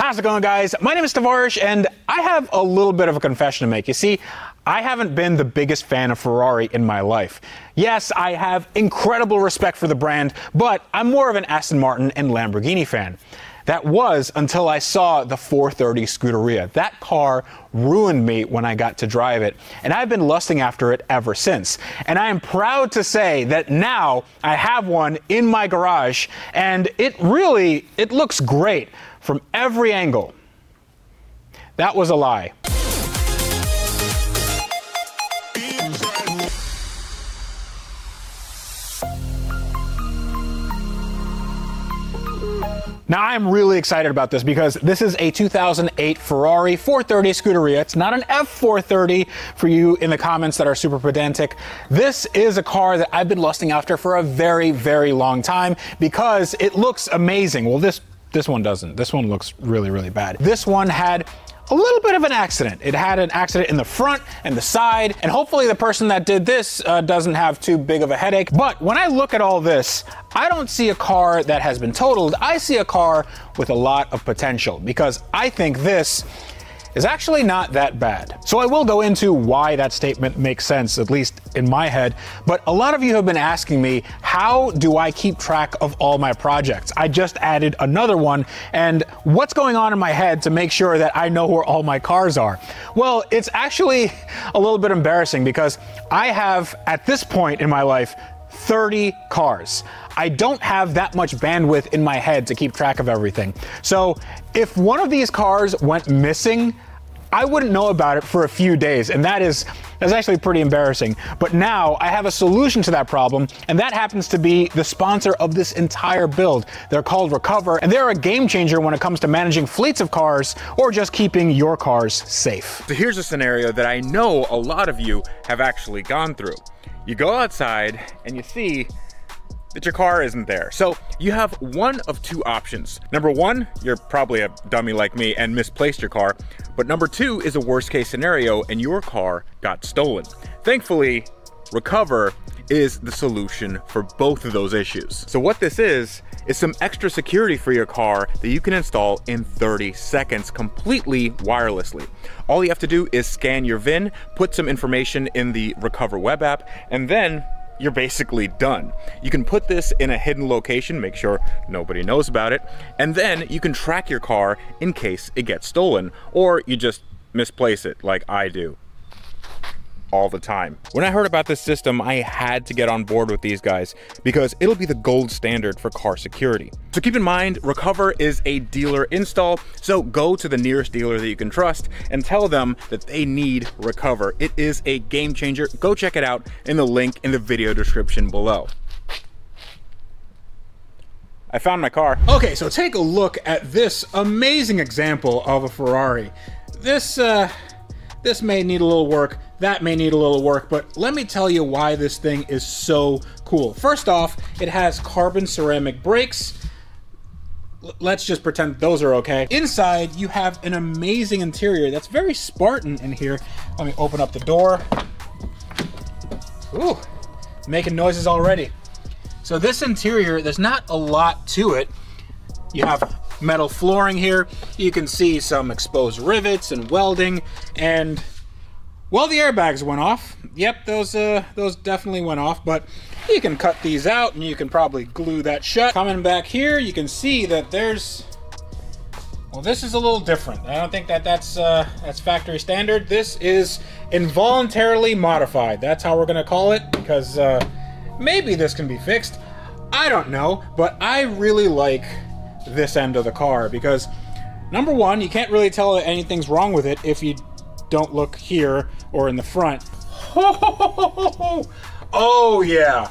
How's it going, guys? My name is Tavares, and I have a little bit of a confession to make. You see, I haven't been the biggest fan of Ferrari in my life. Yes, I have incredible respect for the brand, but I'm more of an Aston Martin and Lamborghini fan. That was until I saw the 430 Scuderia. That car ruined me when I got to drive it, and I've been lusting after it ever since. And I am proud to say that now I have one in my garage, and it looks great from every angle. That was a lie. Now, I'm really excited about this because this is a 2008 Ferrari 430 Scuderia. It's not an F430 for you in the comments that are super pedantic. This is a car that I've been lusting after for a very, very long time because it looks amazing. Well, this one doesn't. This one looks really, really bad. This one had a little bit of an accident. It had an accident in the front and the side, and hopefully the person that did this doesn't have too big of a headache. But when I look at all this, I don't see a car that has been totaled. I see a car with a lot of potential because I think this is actually not that bad. So I will go into why that statement makes sense, at least in my head. But a lot of you have been asking me, how do I keep track of all my projects? I just added another one, and what's going on in my head to make sure that I know where all my cars are? Well, it's actually a little bit embarrassing because I have, at this point in my life, 30 cars. I don't have that much bandwidth in my head to keep track of everything. So if one of these cars went missing, I wouldn't know about it for a few days, and that's actually pretty embarrassing. But now I have a solution to that problem, and that happens to be the sponsor of this entire build. They're called Recover, and they're a game changer when it comes to managing fleets of cars or just keeping your cars safe. So here's a scenario that I know a lot of you have actually gone through. You go outside and you see that your car isn't there. So you have one of two options. Number one, you're probably a dummy like me and misplaced your car. But number two is a worst case scenario and your car got stolen. Thankfully, Recover is the solution for both of those issues. So what this is some extra security for your car that you can install in 30 seconds completely wirelessly. All you have to do is scan your VIN, put some information in the Recover web app, and then you're basically done. You can put this in a hidden location, make sure nobody knows about it, and then you can track your car in case it gets stolen, or you just misplace it like I do all the time. When I heard about this system, I had to get on board with these guys because it'll be the gold standard for car security. So keep in mind, Recover is a dealer install, so go to the nearest dealer that you can trust and tell them that they need Recover. It is a game changer. Go check it out in the link in the video description below. I found my car. Okay, so take a look at this amazing example of a Ferrari. This may need a little work, that may need a little work, but let me tell you why this thing is so cool. First off, it has carbon ceramic brakes. Let's just pretend those are okay. Inside, you have an amazing interior that's very Spartan in here. Let me open up the door. Ooh, making noises already. So this interior, there's not a lot to it. You have metal flooring here. You can see some exposed rivets and welding, and well, the airbags went off. Yep, those definitely went off, but you can cut these out and you can probably glue that shut. Coming back here, you can see that well, this is a little different. I don't think that's factory standard. This is involuntarily modified. That's how we're gonna call it, because maybe this can be fixed. I don't know, but I really like this end of the car because, number one, you can't really tell that anything's wrong with it if you don't look here or in the front. Oh yeah,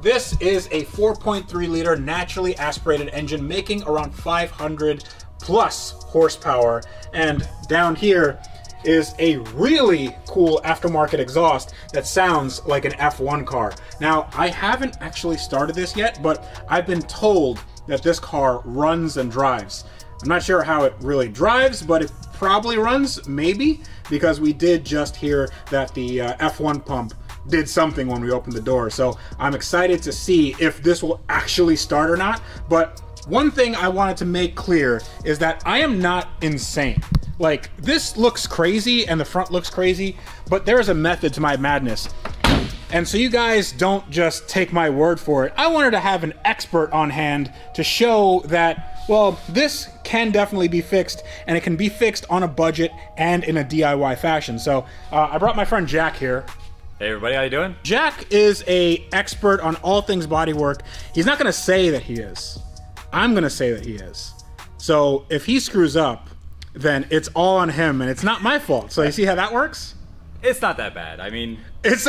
this is a 4.3 liter naturally aspirated engine making around 500 plus horsepower, and down here is a really cool aftermarket exhaust that sounds like an F1 car. Now, I haven't actually started this yet, but I've been told that this car runs and drives. I'm not sure how it really drives, but it probably runs, maybe, because we did just hear that the F1 pump did something when we opened the door. So I'm excited to see if this will actually start or not, but one thing I wanted to make clear is that I am not insane. Like, this looks crazy and the front looks crazy, but there's a method to my madness. And so you guys don't just take my word for it. I wanted to have an expert on hand to show that, well, this can definitely be fixed, and it can be fixed on a budget and in a DIY fashion. So I brought my friend Jack here. Hey everybody, how you doing? Jack is an expert on all things bodywork. He's not gonna say that he is. I'm gonna say that he is. So if he screws up, then it's all on him and it's not my fault. So you see how that works? It's not that bad. I mean, it's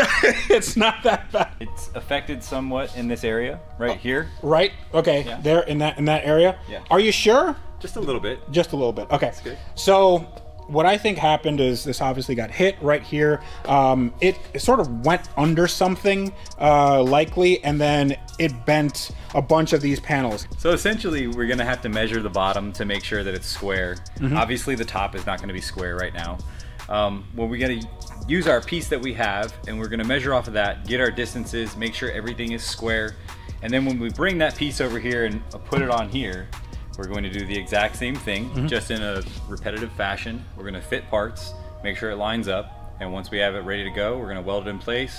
not that bad. it's affected somewhat in this area right here. Right? Okay. Yeah. There in that area? Yeah. Are you sure? Just a little bit. Just a little bit. Okay. That's good. So what I think happened is this obviously got hit right here. It sort of went under something, likely, and then it bent a bunch of these panels. So essentially, we're gonna have to measure the bottom to make sure that it's square. Obviously, the top is not gonna be square right now. Well, we're gonna use our piece that we have, and we're gonna measure off of that, get our distances, make sure everything is square, and then when we bring that piece over here and put it on here, we're going to do the exact same thing, just in a repetitive fashion. We're gonna fit parts, make sure it lines up, and once we have it ready to go, we're gonna weld it in place,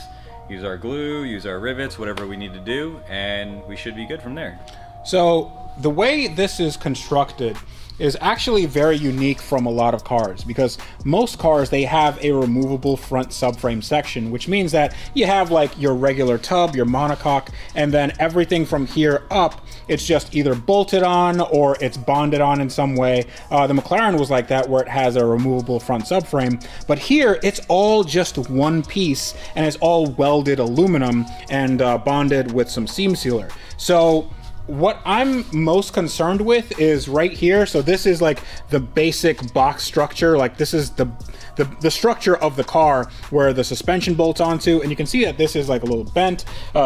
use our glue, use our rivets, whatever we need to do, and we should be good from there. So the way this is constructed is actually very unique from a lot of cars, because most cars, they have a removable front subframe section, which means that you have like your regular tub, your monocoque, and then everything from here up, it's just either bolted on or it's bonded on in some way. The McLaren was like that, where it has a removable front subframe, but here it's all just one piece and it's all welded aluminum and bonded with some seam sealer. So what I'm most concerned with is right here. So this is like the basic box structure. Like this is the structure of the car where the suspension bolts onto, and you can see that this is like a little bent.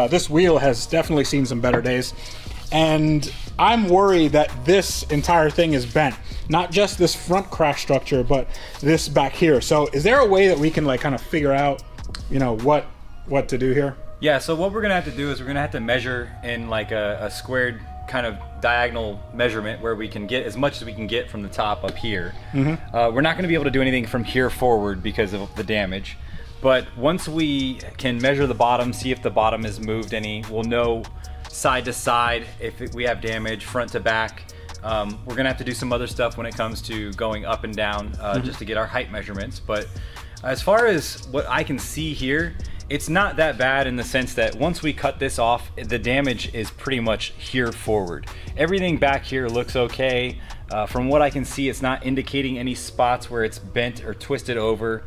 This wheel has definitely seen some better days. And I'm worried that this entire thing is bent. Not just this front crash structure, but this back here. So is there a way that we can like kind of figure out, you know, what to do here? Yeah, so what we're gonna have to do is we're gonna have to measure in like a squared kind of diagonal measurement where we can get as much as we can get from the top up here. We're not gonna be able to do anything from here forward because of the damage, but once we can measure the bottom, see if the bottom is moved any, we'll know side to side if we have damage, front to back. We're gonna have to do some other stuff when it comes to going up and down just to get our height measurements, but as far as what I can see here, it's not that bad in the sense that once we cut this off, the damage is pretty much here forward. Everything back here looks okay. From what I can see, it's not indicating any spots where it's bent or twisted over.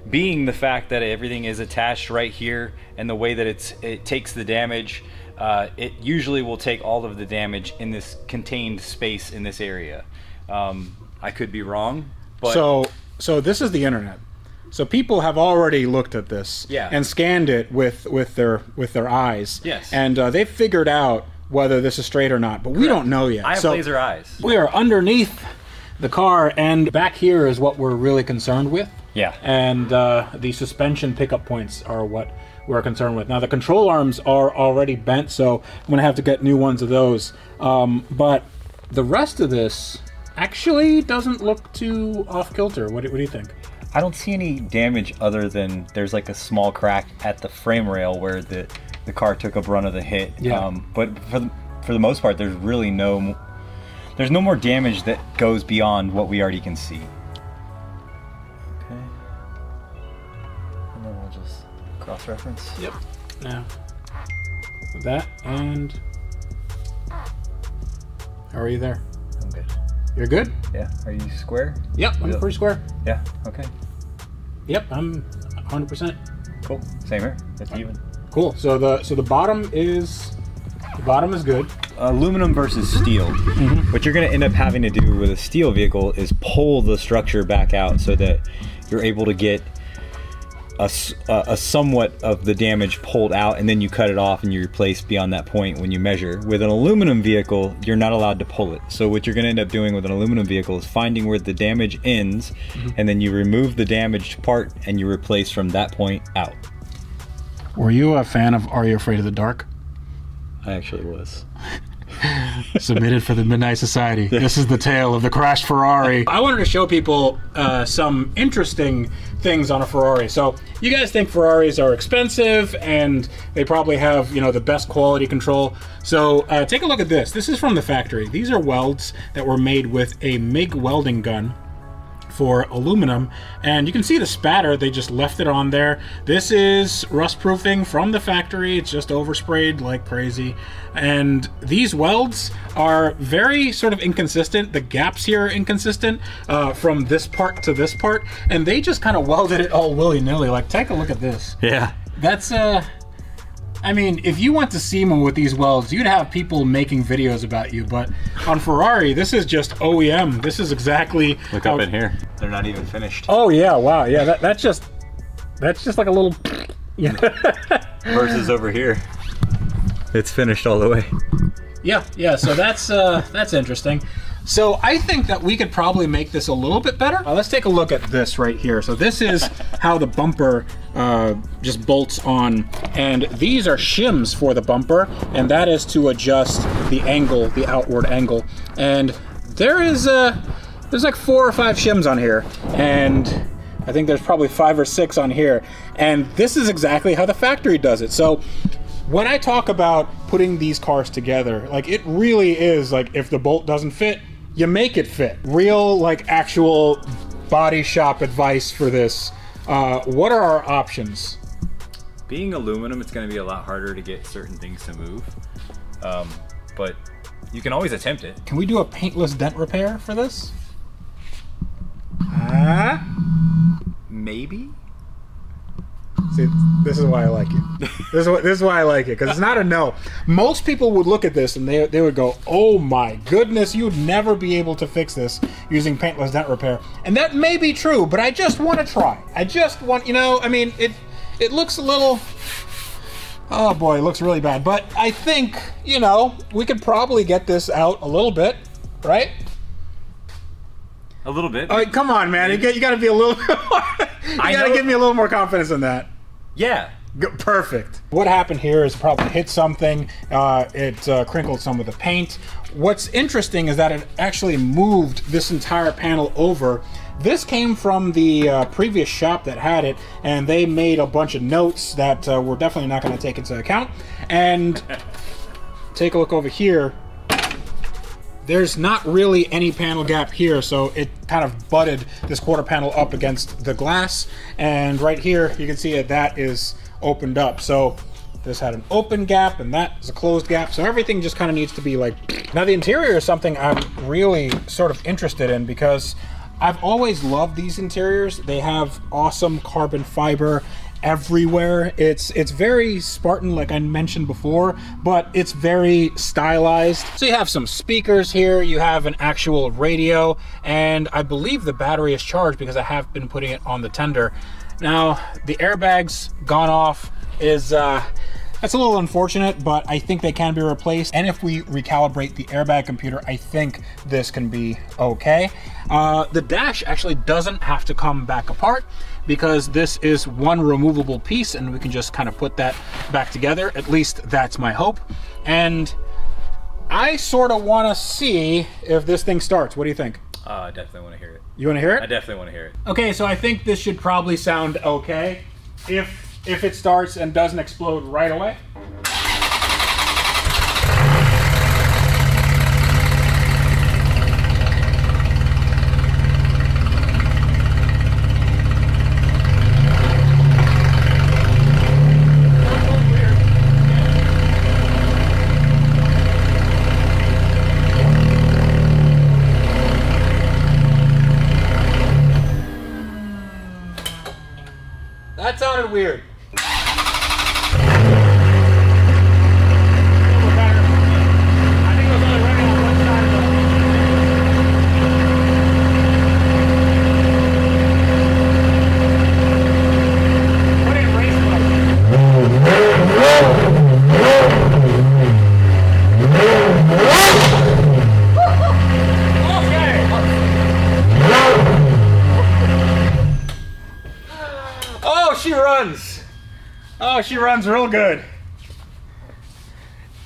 Being the fact that everything is attached right here and the way that it takes the damage, it usually will take all of the damage in this contained space in this area. I could be wrong, but... So this is the internet. So people have already looked at this and scanned it with their eyes. Yes. And they've figured out whether this is straight or not, but we don't know yet. I have laser eyes. We are underneath the car, and back here is what we're really concerned with. Yeah. And the suspension pickup points are what we're concerned with. Now the control arms are already bent, so I'm gonna have to get new ones of those. But the rest of this actually doesn't look too off kilter. What do you think? I don't see any damage other than there's like a small crack at the frame rail where the car took a brunt of the hit. Yeah. But for the most part, there's really no more damage that goes beyond what we already can see. Okay. And then we'll just cross-reference. Yep. Now, that and how are you there? I'm good. You're good? Yeah. Are you square? Yep, I'm pretty square. Yeah. Okay. Yep, I'm 100%. Cool. Same here. It's even. Cool. So the bottom is good. Aluminum versus steel. What you're going to end up having to do with a steel vehicle is pull the structure back out so that you're able to get a somewhat of the damage pulled out, and then you cut it off and you replace beyond that point when you measure. With an aluminum vehicle, you're not allowed to pull it. So what you're going to end up doing with an aluminum vehicle is finding where the damage ends, and then you remove the damaged part and you replace from that point out. Were you a fan of Are You Afraid of the Dark? I actually was. Submitted for the Midnight Society. This is the tale of the crashed Ferrari. I wanted to show people some interesting things on a Ferrari. So you guys think Ferraris are expensive and they probably have, you know, the best quality control. So take a look at this. This is from the factory. These are welds that were made with a MIG welding gun for aluminum, and you can see the spatter. They just left it on there. This is rust proofing from the factory. It's just oversprayed like crazy, and these welds are very sort of inconsistent. The gaps here are inconsistent from this part to this part, and they just kind of welded it all willy-nilly. Like, take a look at this. Yeah, that's I mean, if you went to SEMA with these welds, you'd have people making videos about you, but on Ferrari, this is just OEM. This is exactly... Look up in here. They're not even finished. Oh, yeah, wow. Yeah, that's just like a little... Yeah. Versus over here. It's finished all the way. Yeah, so that's interesting. So I think that we could probably make this a little bit better. Let's take a look at this right here. So this is how the bumper just bolts on, and these are shims for the bumper, and that is to adjust the angle, the outward angle. And there's like 4 or 5 shims on here, and I think there's probably 5 or 6 on here. And this is exactly how the factory does it. So when I talk about putting these cars together, like, it really is like, if the bolt doesn't fit, you make it fit. Real, like, actual body shop advice for this. What are our options? Being aluminum, it's going to be a lot harder to get certain things to move, but you can always attempt it. Can we do a paintless dent repair for this? Maybe. See, this is why I like you. This is why I like it, because it's not a no. Most people would look at this and they would go, oh my goodness, you would never be able to fix this using paintless dent repair. And that may be true, but I just want to try. I just want, you know, I mean, it looks a little, oh boy, it looks really bad. But I think, you know, we could probably get this out a little bit, right? A little bit. All right, come on, man. You got to be a little, you got to give me a little more confidence in that. Yeah. Perfect. What happened here is probably hit something. It crinkled some of the paint. What's interesting is that it actually moved this entire panel over. This came from the previous shop that had it, and they made a bunch of notes that we're definitely not going to take into account. And take a look over here. There's not really any panel gap here, so it kind of butted this quarter panel up against the glass. And right here, you can see that is opened up. So this had an open gap, and that is a closed gap. So everything just kind of needs to be like... Now the interior is something I'm really sort of interested in, because I've always loved these interiors. They have awesome carbon fiber everywhere. It's very Spartan, like I mentioned before, but it's very stylized. So you have some speakers here, you have an actual radio, and I believe the battery is charged because I have been putting it on the tender. Now the airbags gone off is that's a little unfortunate, but I think they can be replaced. And if we recalibrate the airbag computer, I think this can be okay. The dash actually doesn't have to come back apart, because this is one removable piece and we can just kind of put that back together. At least that's my hope. And I sort of want to see if this thing starts. What do you think? I definitely want to hear it. You want to hear it? I definitely want to hear it. Okay, so I think this should probably sound okay if it starts and doesn't explode right away. That sounded weird. Oh, she runs real good.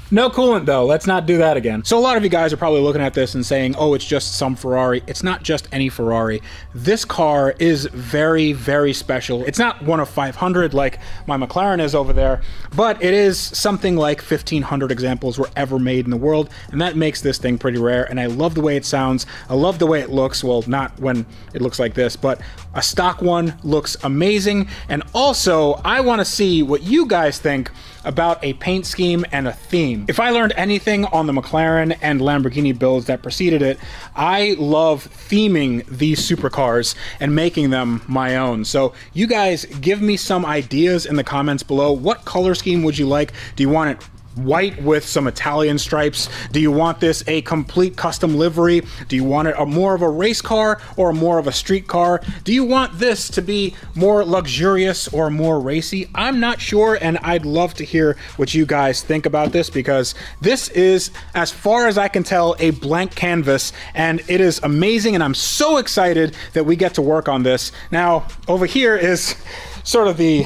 No coolant though, let's not do that again. So a lot of you guys are probably looking at this and saying, oh, it's just some Ferrari. It's not just any Ferrari. This car is very, very special. It's not one of 500 like my McLaren is over there, but it is something like 1,500 examples were ever made in the world, and that makes this thing pretty rare, and I love the way it sounds. I love the way it looks. Well, not when it looks like this, but a stock one looks amazing, and also I want to see what you guys think about a paint scheme and a theme. If I learned anything on the McLaren and Lamborghini builds that preceded it, I love theming these supercars and making them my own. So you guys give me some ideas in the comments below. What color scheme would you like? Do you want it white with some Italian stripes? Do you want this a complete custom livery? Do you want it a more of a race car or more of a street car? Do you want this to be more luxurious or more racy? I'm not sure, and I'd love to hear what you guys think about this, because this is, as far as I can tell, a blank canvas, and it is amazing, and I'm so excited that we get to work on this. Now, over here is sort of the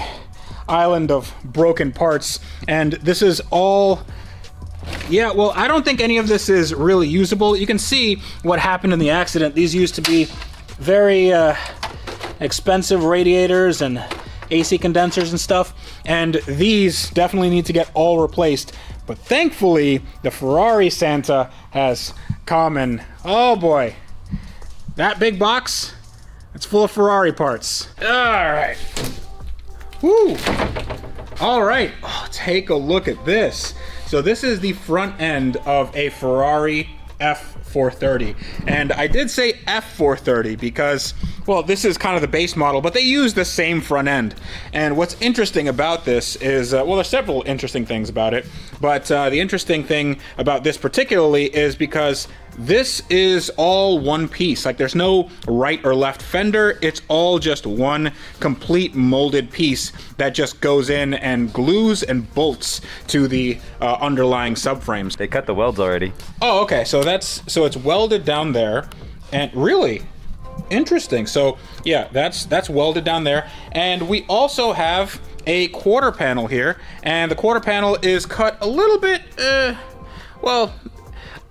island of broken parts, and this is all, yeah, well, I don't think any of this is really usable. You can see what happened in the accident. These used to be very expensive radiators and AC condensers and stuff, and these definitely need to get all replaced. But thankfully, the Ferrari Santa has come, and oh boy, that big box, it's full of Ferrari parts. All right. Woo! All right, oh, take a look at this. So this is the front end of a Ferrari F430. And I did say F430 because, well, this is kind of the base model, but they use the same front end. And what's interesting about this is, well, there's several interesting things about it, but the interesting thing about this particularly is because this is all one piece. Like, there's no right or left fender. It's all just one complete molded piece that just goes in and glues and bolts to the underlying subframes. They cut the welds already. Oh, okay. So it's welded down there, and really interesting. So yeah, that's welded down there, and we also have a quarter panel here, and the quarter panel is cut a little bit. Well,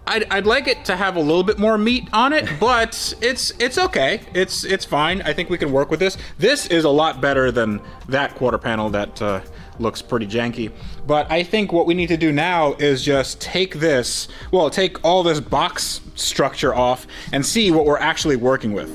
I'd like it to have a little bit more meat on it, but it's okay. It's fine. I think we can work with this. This is a lot better than that quarter panel that looks pretty janky. But I think what we need to do now is just take this, well, take all this box structure off and see what we're actually working with.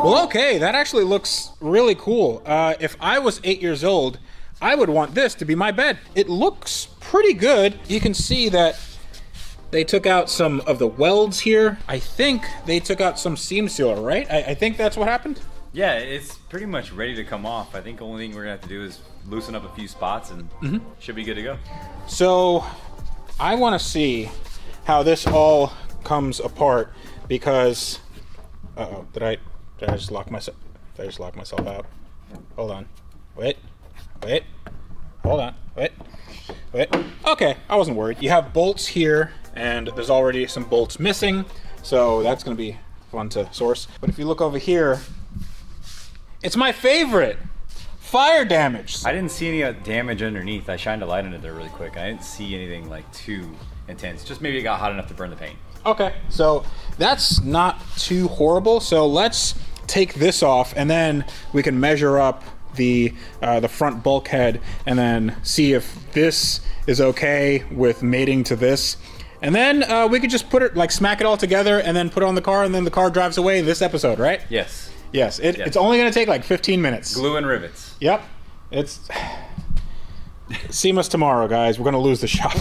Well, okay, that actually looks really cool. If I was 8 years old, I would want this to be my bed. It looks pretty good. You can see that they took out some of the welds here. I think they took out some seam sealer, right? I think that's what happened. Yeah, it's pretty much ready to come off. I think the only thing we're gonna have to do is loosen up a few spots and should be good to go. So I want to see how this all comes apart, because did I just lock myself? Did I just lock myself out? Hold on. Wait. Hold on. Wait. Okay, I wasn't worried. You have bolts here, and there's already some bolts missing, so that's gonna be fun to source. But if you look over here, it's my favorite. Fire damage. I didn't see any damage underneath. I shined a light on it there really quick. I didn't see anything like too intense. Just maybe it got hot enough to burn the paint. Okay, so that's not too horrible. So let's take this off, and then we can measure up the front bulkhead, and then see if this is okay with mating to this. And then we could just put it, like, smack it all together, and then put it on the car, and then the car drives away in this episode, right? Yes. Yes. It's only gonna take like 15 minutes. Glue and rivets. Yep. It's. See us tomorrow, guys. We're gonna lose the shop.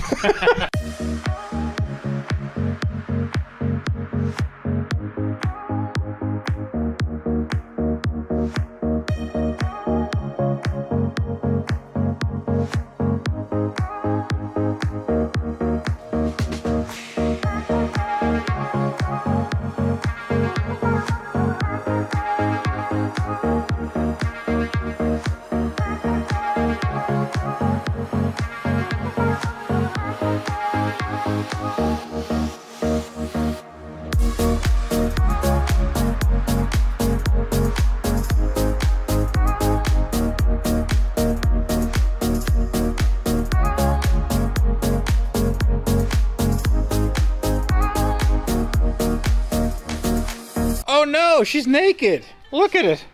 Oh no, she's naked. Look at it.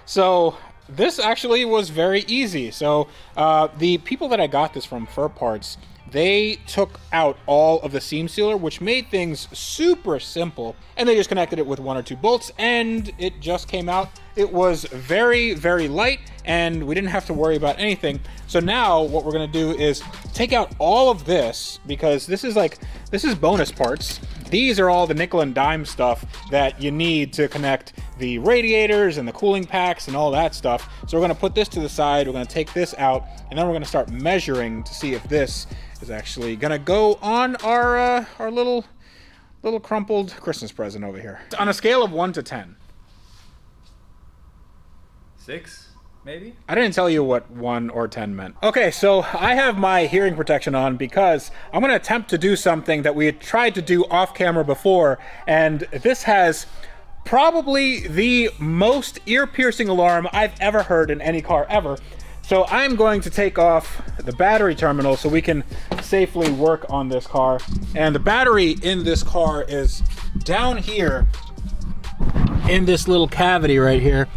So this actually was very easy. So the people that I got this from, Fur Parts, they took out all of the seam sealer, which made things super simple, and they just connected it with 1 or 2 bolts, and it just came out. It was very, very light, and we didn't have to worry about anything. So now what we're gonna do is take out all of this, because this is bonus parts. These are all the nickel and dime stuff that you need to connect the radiators and the cooling packs and all that stuff. So we're gonna put this to the side, we're gonna take this out, and then we're gonna start measuring to see if this is actually gonna go on our little crumpled Christmas present over here. On a scale of 1 to 10. 6, maybe? I didn't tell you what 1 or 10 meant. Okay, so I have my hearing protection on because I'm gonna attempt to do something that we had tried to do off camera before, and this has probably the most ear-piercing alarm I've ever heard in any car ever. So I'm going to take off the battery terminal so we can safely work on this car. And the battery in this car is down here in this little cavity right here.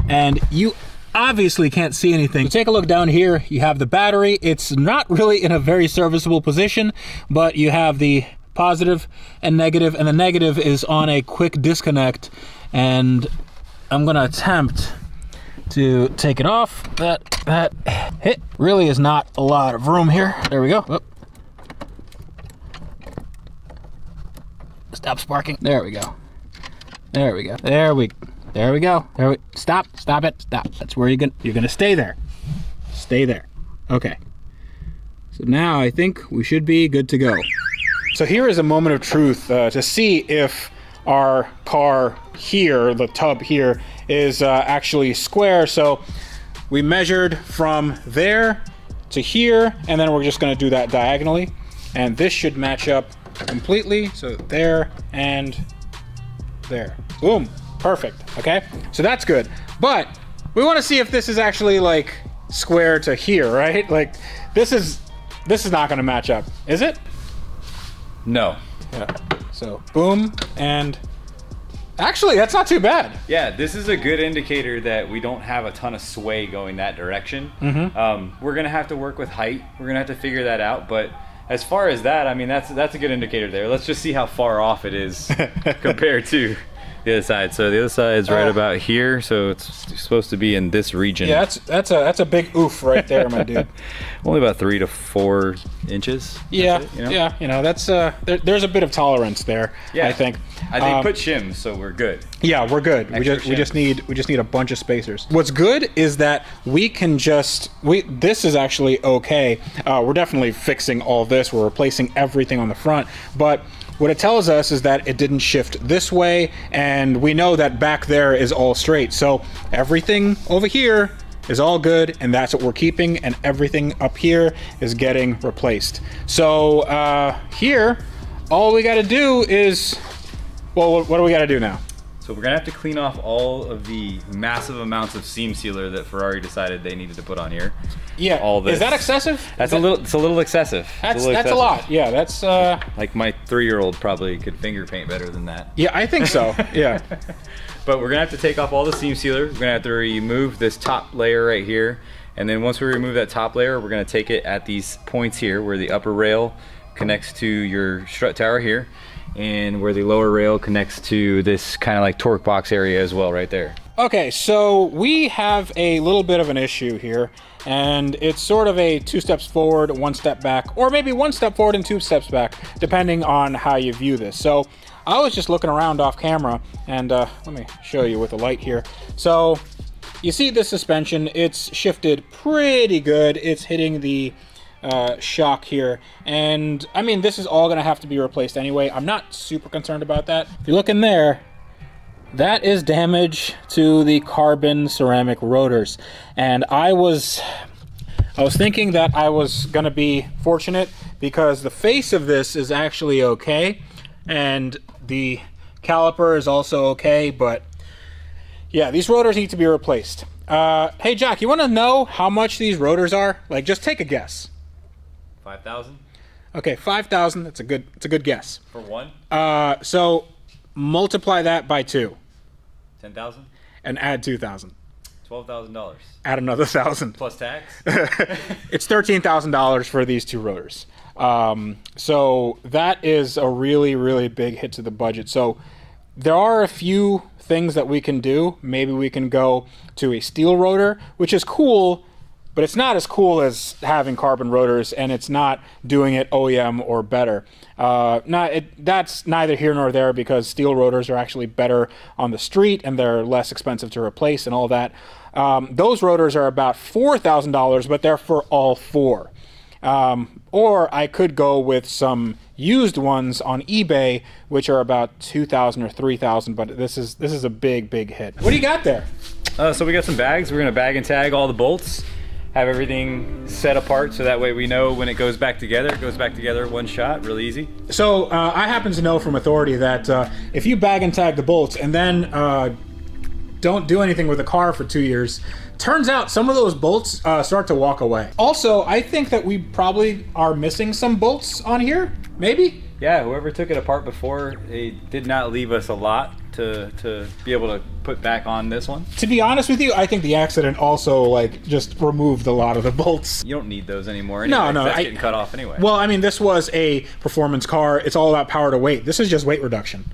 And you obviously can't see anything. Take a look down here, you have the battery. It's not really in a very serviceable position, but you have the positive and the negative is on a quick disconnect. And I'm gonna attempt to take it off. That hit really is not a lot of room here. There we go. Oh. Stop sparking. There we go. There we go. There we go. Stop it. That's where you're gonna stay there. Stay there. Okay. So now I think we should be good to go. So here is a moment of truth to see if our car here, the tub here, is actually square. So we measured from there to here, and then we're just gonna do that diagonally. And this should match up completely. So there and there. Boom. Perfect. Okay. So that's good. But we want to see if this is actually like square to here, right? Like this is not going to match up, is it? No. Yeah. So boom, and actually that's not too bad. Yeah, this is a good indicator that we don't have a ton of sway going that direction. We're gonna have to work with height. We're gonna have to figure that out. But as far as that, I mean, that's a good indicator there. Let's just see how far off it is compared to the other side. So the other side's right about here, so it's supposed to be in this region. Yeah, that's a big oof right there, my dude. Only about 3 to 4 inches. Yeah, it, you know? Yeah. You know, that's there's a bit of tolerance there. Yeah, I think. I think put shims, so we're good. Yeah, we're good. We just need a bunch of spacers. What's good is that we can this is actually okay. We're definitely fixing all this. We're replacing everything on the front, but what it tells us is that it didn't shift this way, and we know that back there is all straight. So everything over here is all good, and that's what we're keeping, and everything up here is getting replaced. So here, all we gotta do is, well, what do we gotta do now? So we're gonna have to clean off all of the massive amounts of seam sealer that Ferrari decided they needed to put on here. Yeah, all this. Is that excessive? That's it's a little excessive. That's a lot. Yeah, that's like my 3-year-old probably could finger paint better than that. Yeah, I think so. Yeah. But we're gonna have to take off all the seam sealer. We're gonna have to remove this top layer right here, and then once we remove that top layer, we're gonna take it at these points here where the upper rail connects to your strut tower here, and where the lower rail connects to this kind of like torque box area as well right there. Okay, so we have a little bit of an issue here, and it's sort of a 2 steps forward, 1 step back, or maybe 1 step forward and 2 steps back, depending on how you view this. So I was just looking around off camera, and let me show you with the light here. So you see the suspension, it's shifted pretty good. It's hitting the shock here, and I mean, this is all gonna have to be replaced anyway. I'm not super concerned about that. If you look in there, that is damage to the carbon ceramic rotors. And I was thinking that I was gonna be fortunate because the face of this is actually okay, and the caliper is also okay, but yeah, these rotors need to be replaced. Hey Jack, you wanna know how much these rotors are? Like, just take a guess. 5,000? Okay, 5,000, that's a good guess. For one? So multiply that by 2. 10,000? And add 2,000. $12,000. Add another 1,000. Plus tax? It's $13,000 for these two rotors. So that is a really, really big hit to the budget. So there are a few things that we can do. Maybe we can go to a steel rotor, which is cool, but it's not as cool as having carbon rotors, and it's not doing it OEM or better. That's neither here nor there, because steel rotors are actually better on the street and they're less expensive to replace and all that. Those rotors are about $4,000, but they're for all four. Or I could go with some used ones on eBay, which are about 2,000 or 3,000, but this is a big, big hit. What do you got there? So we got some bags. We're gonna bag and tag all the bolts, have everything set apart so that way we know when it goes back together. It goes back together one shot, really easy. So I happen to know from authority that if you bag and tag the bolts and then don't do anything with the car for 2 years, turns out some of those bolts start to walk away. Also, I think that we probably are missing some bolts on here, maybe? Yeah, whoever took it apart before, they did not leave us a lot to be able to put back on this one. To be honest with you, I think the accident also like just removed a lot of the bolts. You don't need those anymore anyway. No, that's getting cut off anyway. Well, I mean, this was a performance car. It's all about power to weight. This is just weight reduction.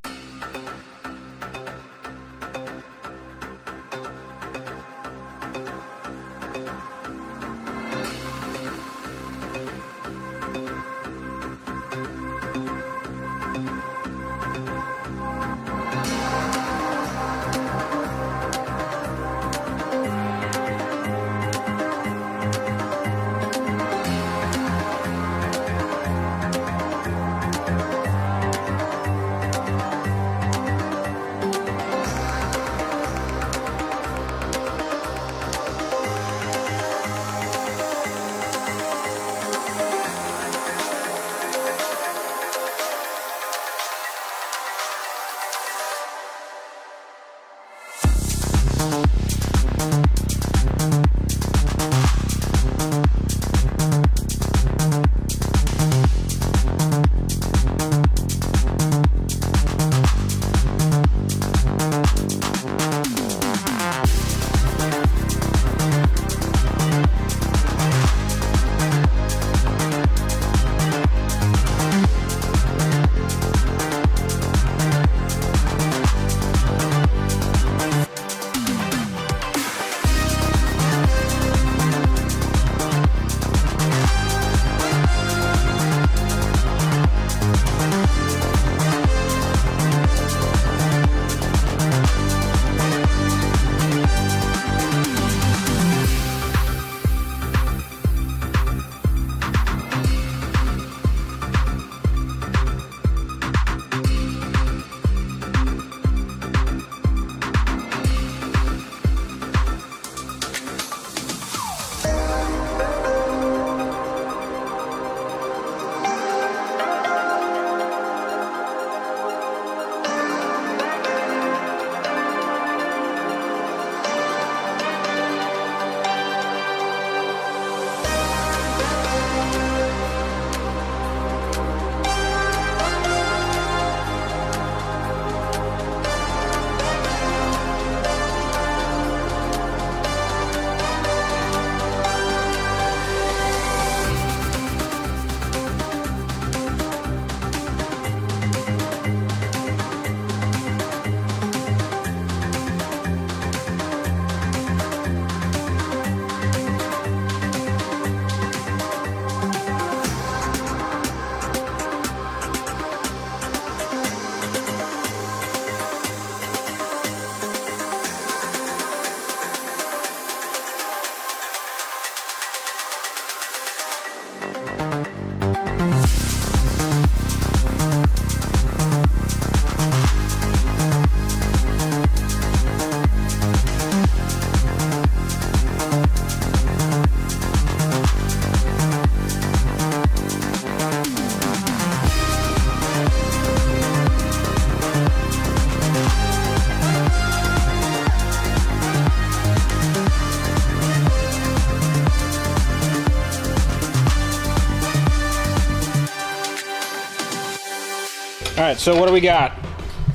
right, so what do we got?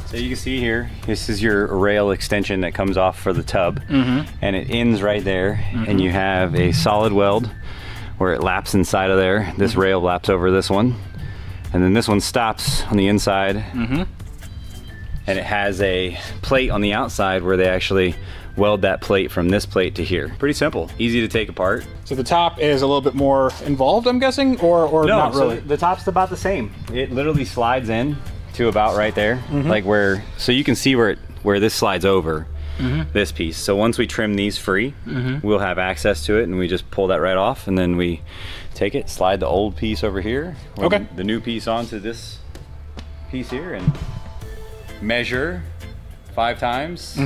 So you can see here, this is your rail extension that comes off for the tub, and it ends right there, and you have a solid weld where it laps inside of there. This rail laps over this one, and then this one stops on the inside, and it has a plate on the outside where they actually weld that plate from this plate to here. Pretty simple, easy to take apart. So the top is a little bit more involved, I'm guessing, or No, not really? so the top's about the same. It literally slides in to about right there, like where, so you can see where this slides over this piece. So once we trim these free, we'll have access to it, and we just pull that right off, and then we take it, slide the old piece over here, the new piece onto this piece here, and measure 5 times,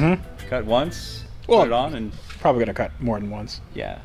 cut once, put it on, and probably gonna cut more than once. yeah.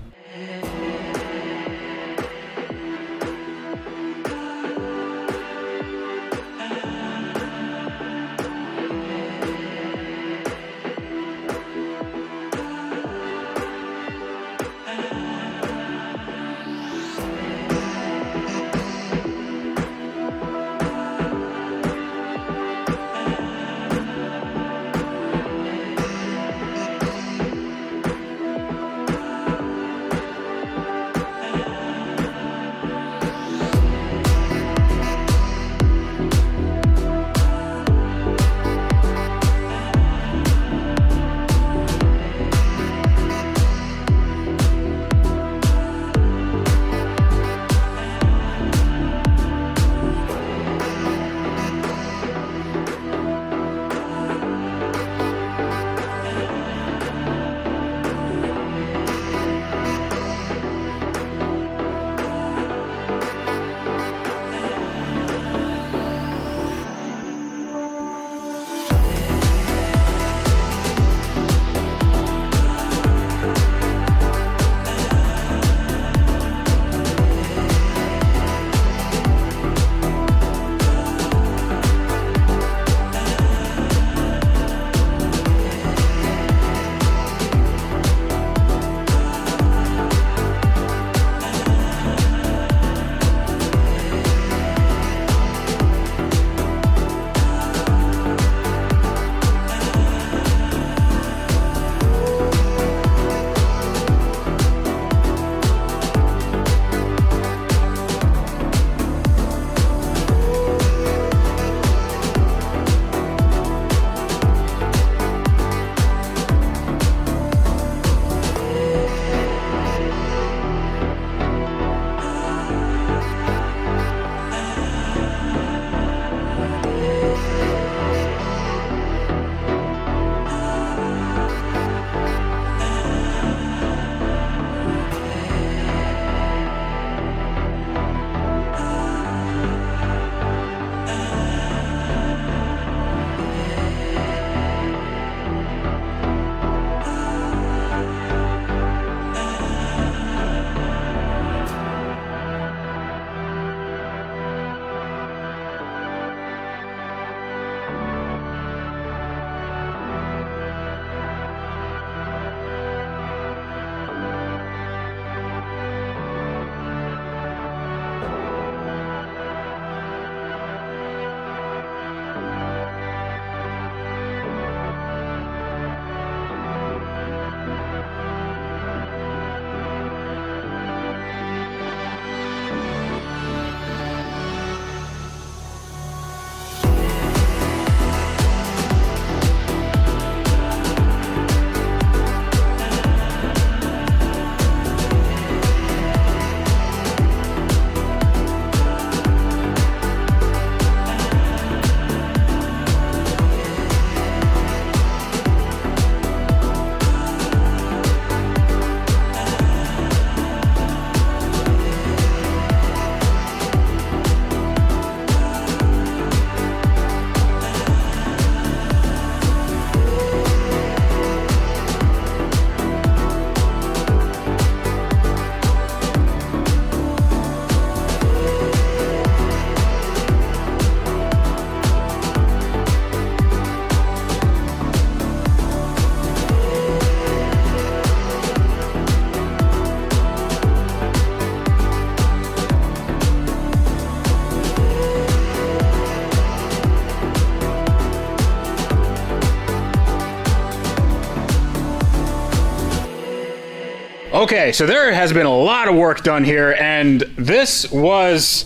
Okay, so there has been a lot of work done here, and this was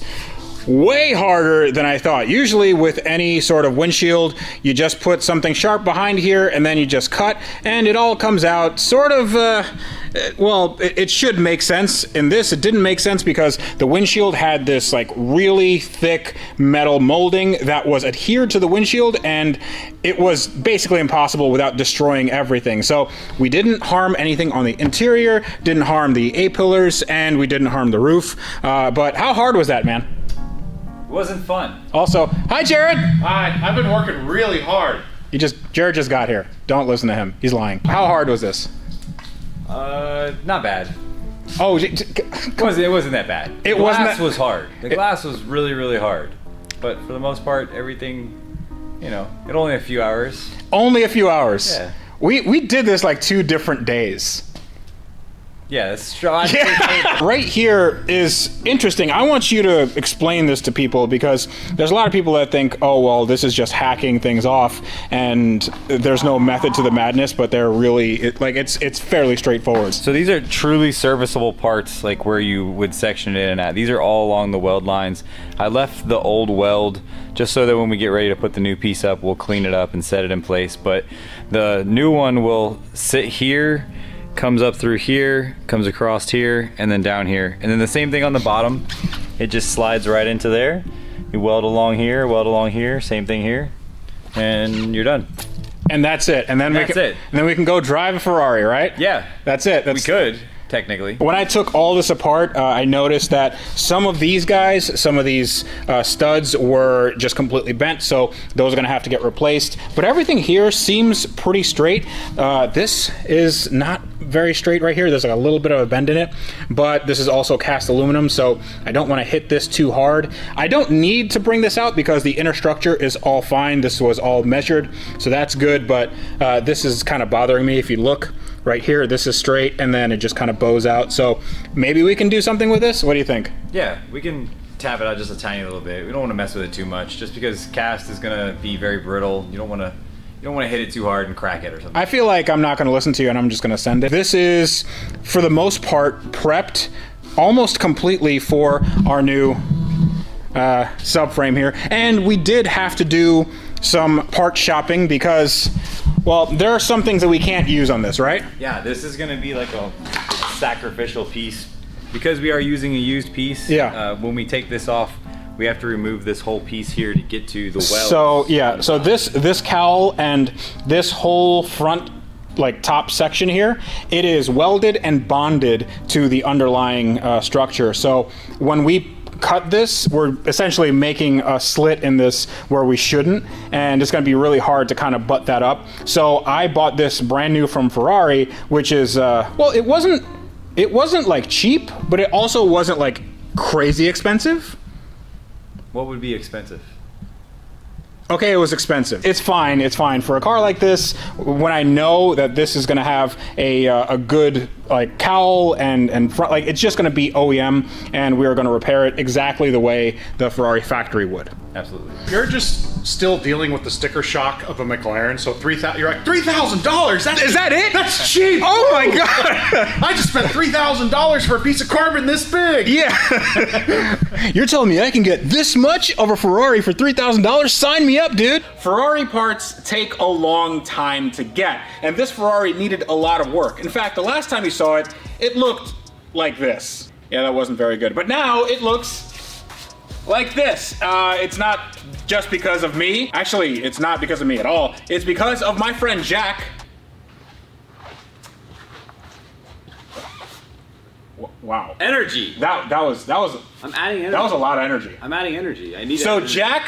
way harder than I thought. Usually with any sort of windshield, you just put something sharp behind here and then you just cut and it all comes out sort of, well, it should make sense. In this, it didn't make sense because the windshield had this like really thick metal molding that was adhered to the windshield, and it was basically impossible without destroying everything. So we didn't harm anything on the interior, didn't harm the A-pillars, and we didn't harm the roof. But how hard was that, man? It wasn't fun. Also, hi Jared! Hi, I've been working really hard. Jared just got here. Don't listen to him. He's lying. How hard was this? Not bad. Oh, It wasn't that bad. The glass was hard. The glass was really, really hard. But for the most part, everything, you know, it only a few hours. Only a few hours. Yeah. We did this like 2 different days. Yeah, that's strong. Yeah. Right here is interesting. I want you to explain this to people because there's a lot of people that think, oh, well, this is just hacking things off and there's no method to the madness, but they're really, it's fairly straightforward. So these are truly serviceable parts, like where you would section it in and out. These are all along the weld lines. I left the old weld just so that when we get ready to put the new piece up, we'll clean it up and set it in place. But the new one will sit here, comes up through here, comes across here, and then down here. And then the same thing on the bottom. It just slides right into there. You weld along here, same thing here, and you're done. And that's it. And then we can go drive a Ferrari, right? Yeah. That's it. We could, technically. When I took all this apart, I noticed that some of these guys, some of these studs were just completely bent, so those are gonna have to get replaced. But everything here seems pretty straight. This is not very straight right here. There's like a little bit of a bend in it, but this is also cast aluminum, so I don't wanna hit this too hard. I don't need to bring this out because the inner structure is all fine. This was all measured, so that's good, but this is kind of bothering me. If you look, right here, this is straight, and then it just kind of bows out. So maybe we can do something with this? What do you think? Yeah, we can tap it out just a tiny little bit. We don't want to mess with it too much, just because cast is gonna be very brittle. You don't want to hit it too hard and crack it or something. I feel like I'm not gonna listen to you and I'm just gonna send it. This is, for the most part, prepped almost completely for our new subframe here. And we did have to do some part shopping because, well, there are some things that we can't use on this, right? Yeah, this is gonna be like a sacrificial piece. Because we are using a used piece, yeah. When we take this off, we have to remove this whole piece here to get to the weld. So, yeah, so this cowl and this whole front, like top section here, it is welded and bonded to the underlying structure. So when we cut this, we're essentially making a slit in this where we shouldn't, and it's going to be really hard to kind of butt that up. So I bought this brand new from Ferrari, which is well, it wasn't like cheap, but it also wasn't like crazy expensive. What would be expensive? Okay, it was expensive. It's fine for a car like this. When I know that this is going to have a good like cowl and front, like it's just going to be OEM, and we are going to repair it exactly the way the Ferrari factory would. Absolutely. You're just still dealing with the sticker shock of a McLaren, so you're like $3,000. Is that it? That's cheap. Oh my god! I just spent $3,000 for a piece of carbon this big. Yeah. You're telling me I can get this much of a Ferrari for $3,000? Sign me up, dude. Ferrari parts take a long time to get, and this Ferrari needed a lot of work. In fact, the last time you saw it, it looked like this. Yeah, that wasn't very good. But now it looks like this. It's not just because of me. Actually, it's not because of me at all. It's because of my friend Jack. Wow. Energy. That was. I'm adding energy. That was a lot of energy. I'm adding energy. I need. So energy. Jack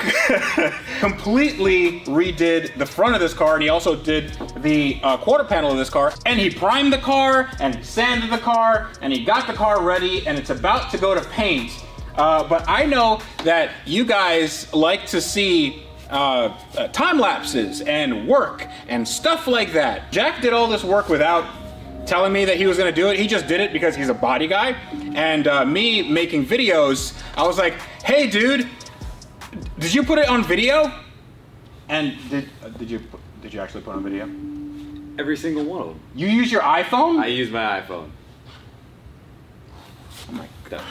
completely redid the front of this car, and he also did the quarter panel of this car, and he primed the car, and he sanded the car, and he got the car ready, and it's about to go to paint. But I know that you guys like to see time lapses and work and stuff like that. Jack did all this work without telling me that he was gonna do it. He just did it because he's a body guy. And me making videos, I was like, hey dude, did you put it on video? And did you actually put it on video? Every single one of them. You use your iPhone? I use my iPhone. Oh my God.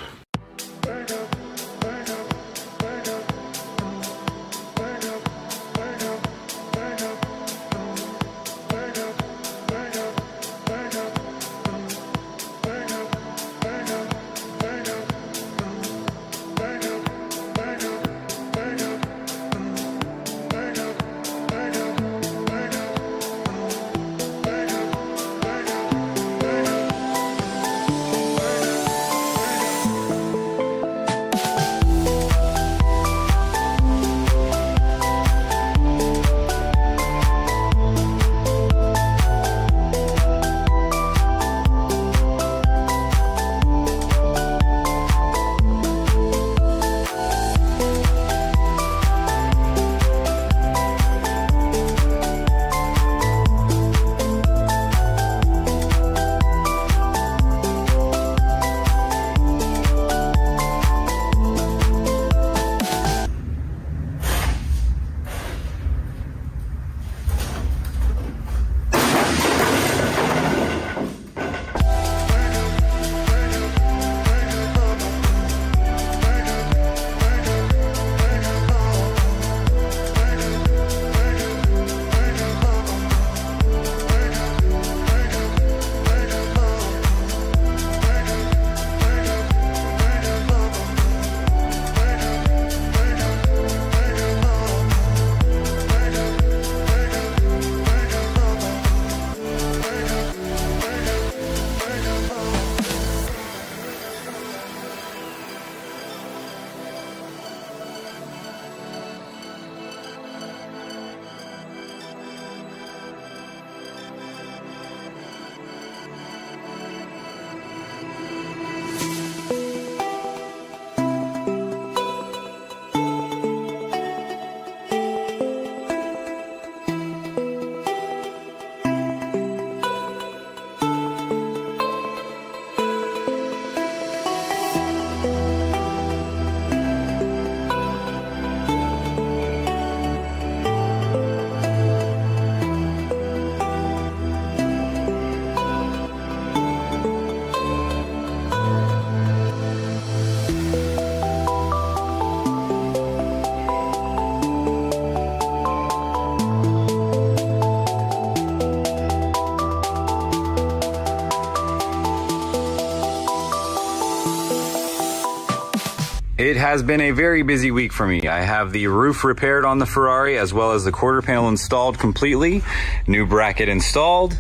It has been a very busy week for me. I have the roof repaired on the Ferrari as well as the quarter panel installed completely, new bracket installed,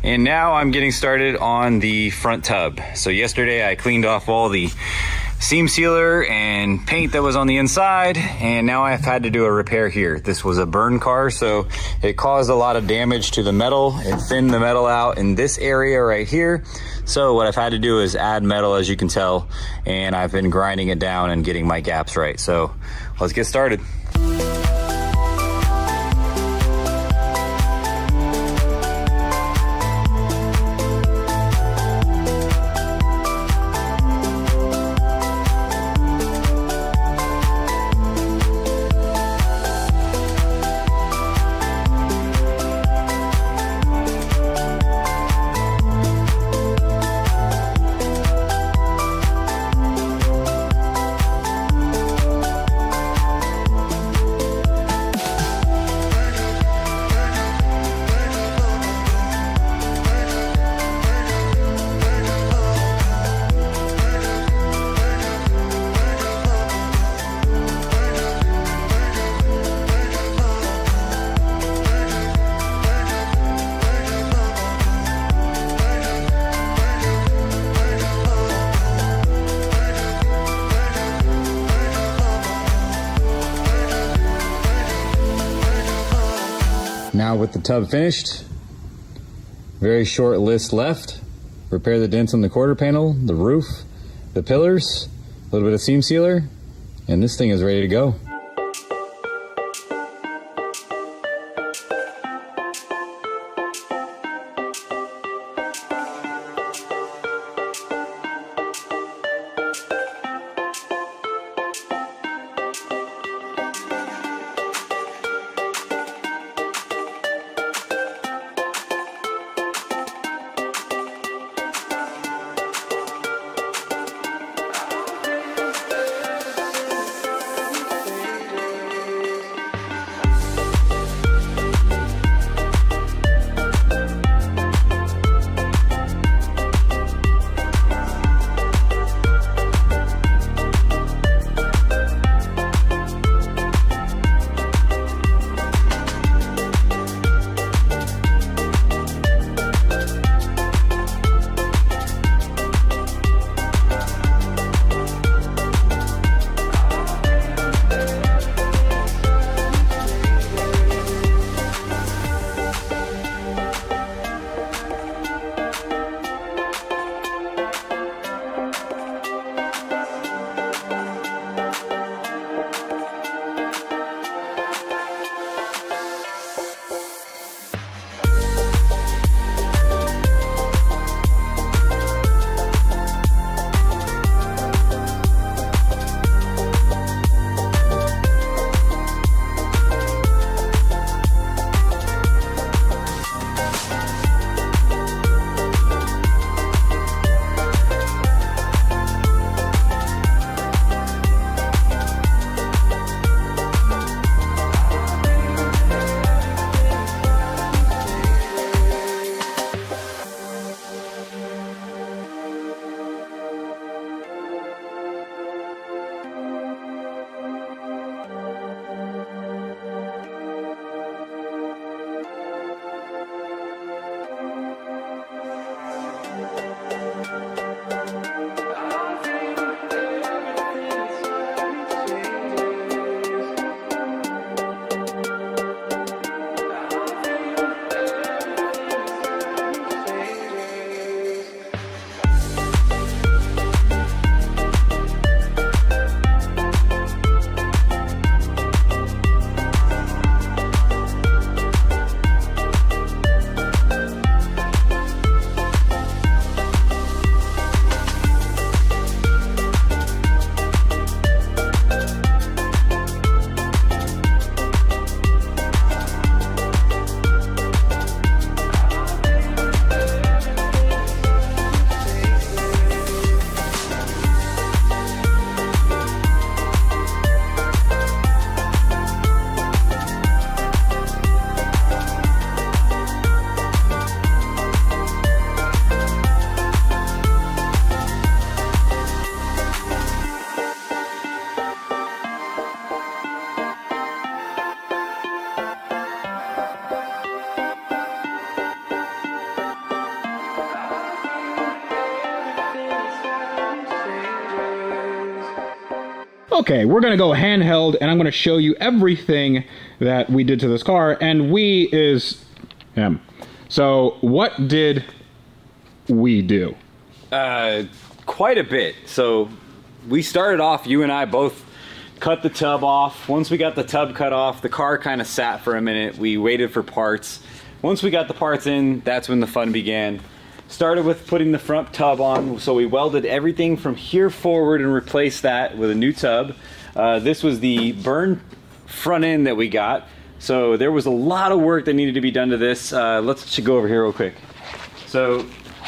and now I'm getting started on the front tub. So yesterday I cleaned off all the seam sealer and paint that was on the inside, and now I've had to do a repair here. This was a burn car, so it caused a lot of damage to the metal. It thinned the metal out in this area right here. So what I've had to do is add metal, as you can tell, and I've been grinding it down and getting my gaps right. So let's get started. Now with the tub finished, very short list left. Repair the dents on the quarter panel, the roof, the pillars, a little bit of seam sealer, and this thing is ready to go. okay, we're gonna go handheld, and I'm gonna show you everything that we did to this car, and we is him. So what did we do? Quite a bit. So we started off, you and I both cut the tub off. Once we got the tub cut off, the car kind of sat for a minute. We waited for parts. Once we got the parts in, that's when the fun began. Started with putting the front tub on, so we welded everything from here forward and replaced that with a new tub. This was the burn front end that we got. So there was a lot of work that needed to be done to this. Let's go over here real quick. So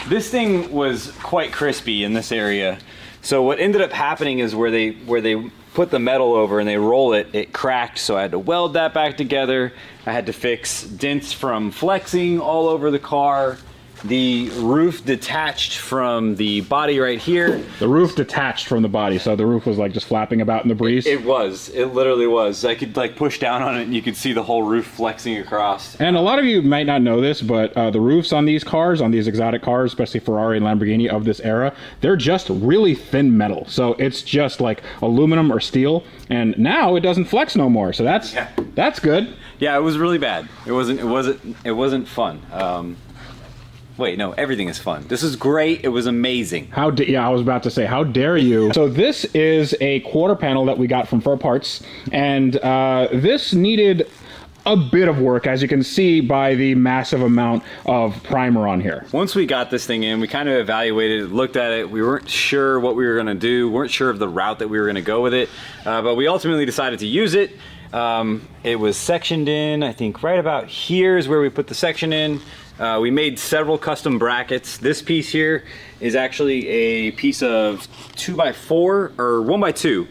this thing was quite crispy in this area. So what ended up happening is where they put the metal over and they roll it, it cracked, so I had to weld that back together. I had to fix dents from flexing all over the car. The roof detached from the body right here. The roof detached from the body, so the roof was like just flapping about in the breeze? It literally was. I could like push down on it and you could see the whole roof flexing across. And a lot of you might not know this, but the roofs on these cars, on these exotic cars, especially Ferrari and Lamborghini of this era, they're just really thin metal. So it's just like aluminum or steel, and now it doesn't flex no more. So that's good. Yeah, it was really bad. It wasn't fun. Wait, no, everything is fun. This is great. It was amazing. Yeah, I was about to say, how dare you? So this is a quarter panel that we got from Fur Parts, and this needed a bit of work, as you can see by the massive amount of primer on here. Once we got this thing in, we kind of evaluated, looked at it. We weren't sure what we were gonna do, weren't sure of the route that we were gonna go with it, but we ultimately decided to use it. It was sectioned in, I think right about here is where we put the section in. We made several custom brackets. This piece here is actually a piece of 2x4 or 1x2.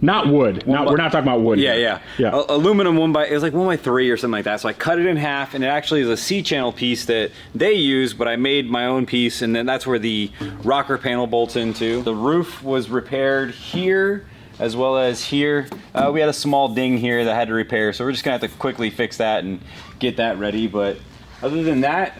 Not wood. We're not talking about wood. Yeah. Aluminum it was like 1x3 or something like that. So I cut it in half, and it actually is a C-channel piece that they use, but I made my own piece, and then that's where the rocker panel bolts into. The roof was repaired here, as well as here. We had a small ding here that I had to repair, so we're just gonna have to quickly fix that and get that ready. But other than that,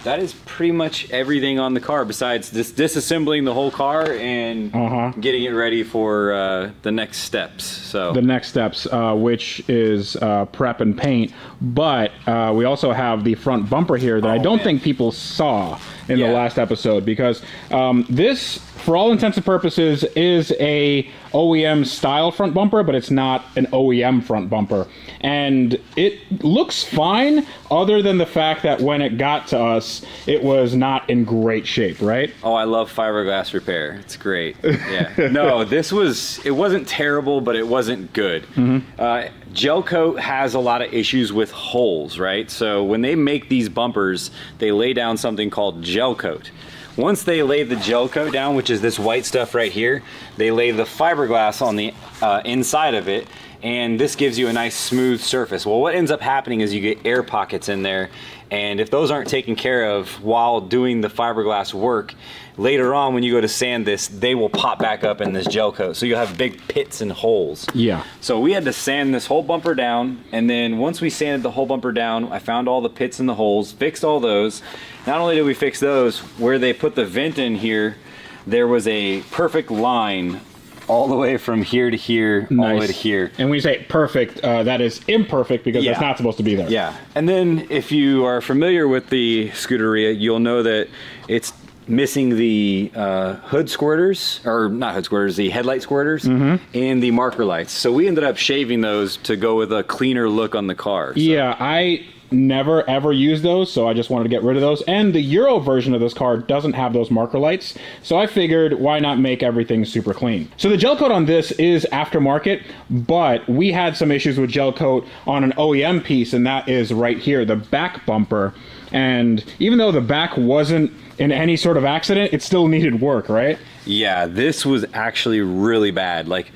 that is pretty much everything on the car, besides disassembling the whole car and getting it ready for the next steps. So the next steps, which is prep and paint, but we also have the front bumper here that I don't think people saw in the last episode, because this, for all intents and purposes, is a OEM style front bumper, but it's not an OEM front bumper. And it looks fine, other than the fact that when it got to us, it was not in great shape, right? Oh, I love fiberglass repair. It's great. Yeah. No, it wasn't terrible, but it wasn't good. Gel coat has a lot of issues with holes, right? So when they make these bumpers, they lay down something called gel coat. Once they lay the gel coat down, which is this white stuff right here, they lay the fiberglass on the inside of it, and this gives you a nice smooth surface. Well, what ends up happening is you get air pockets in there, and if those aren't taken care of while doing the fiberglass work, later on when you go to sand this, they will pop back up in this gel coat. So you'll have big pits and holes. Yeah. So we had to sand this whole bumper down, and then once we sanded the whole bumper down, I found all the pits and the holes, fixed all those. Not only did we fix those, where they put the vent in here, there was a perfect line all the way from here to here, all the way to here. And when you say perfect, that is imperfect, because that's not supposed to be there. Yeah. And then if you are familiar with the Scuderia, you'll know that it's missing the hood squirters, or not hood squirters, the headlight squirters, and the marker lights. So we ended up shaving those to go with a cleaner look on the car. So. Yeah, I never ever used those, so I just wanted to get rid of those. And the Euro version of this car doesn't have those marker lights, so I figured why not make everything super clean. So the gel coat on this is aftermarket, but we had some issues with gel coat on an OEM piece, and that is right here, the back bumper. And even though the back wasn't in any sort of accident, it still needed work, right? Yeah, this was actually really bad. Like,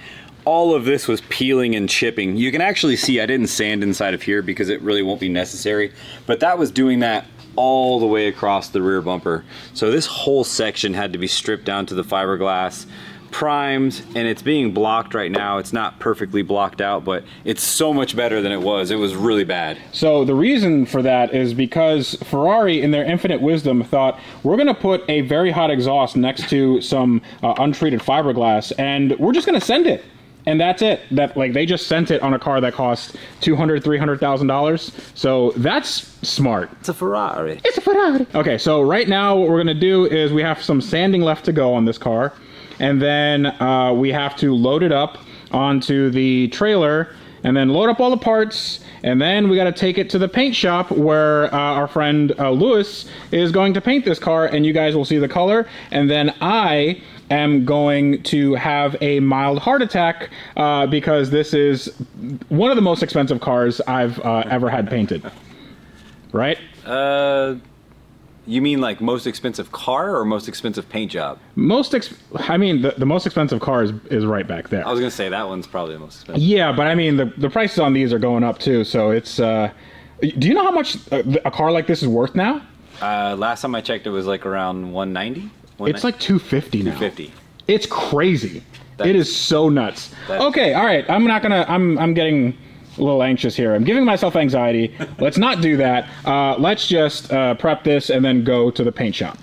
all of this was peeling and chipping. You can actually see I didn't sand inside of here because it really won't be necessary, but that was doing that all the way across the rear bumper. So this whole section had to be stripped down to the fiberglass, primed, and it's being blocked right now. It's not perfectly blocked out, but it's so much better than it was. It was really bad. So the reason for that is because Ferrari, in their infinite wisdom, thought, we're gonna put a very hot exhaust next to some untreated fiberglass, and we're just gonna send it. And that's it. That like they just sent it on a car that cost $200,000-$300,000. So that's smart. It's a Ferrari. It's a Ferrari. Okay, so right now what we're gonna do is we have some sanding left to go on this car, and then we have to load it up onto the trailer, and then load up all the parts, and then we got to take it to the paint shop where our friend Lewis is going to paint this car, and you guys will see the color, and then I am going to have a mild heart attack because this is one of the most expensive cars I've ever had painted. Right? You mean like most expensive car or most expensive paint job? I mean, the most expensive car is right back there. I was gonna say that one's probably the most expensive. Yeah, but I mean, the prices on these are going up too, so it's... do you know how much a car like this is worth now? Last time I checked, it was like around 190. It's like 250 now. 250. It's crazy. It is so nuts. Okay, all right. I'm getting a little anxious here. I'm giving myself anxiety. Let's not do that. Let's just prep this and then go to the paint shop.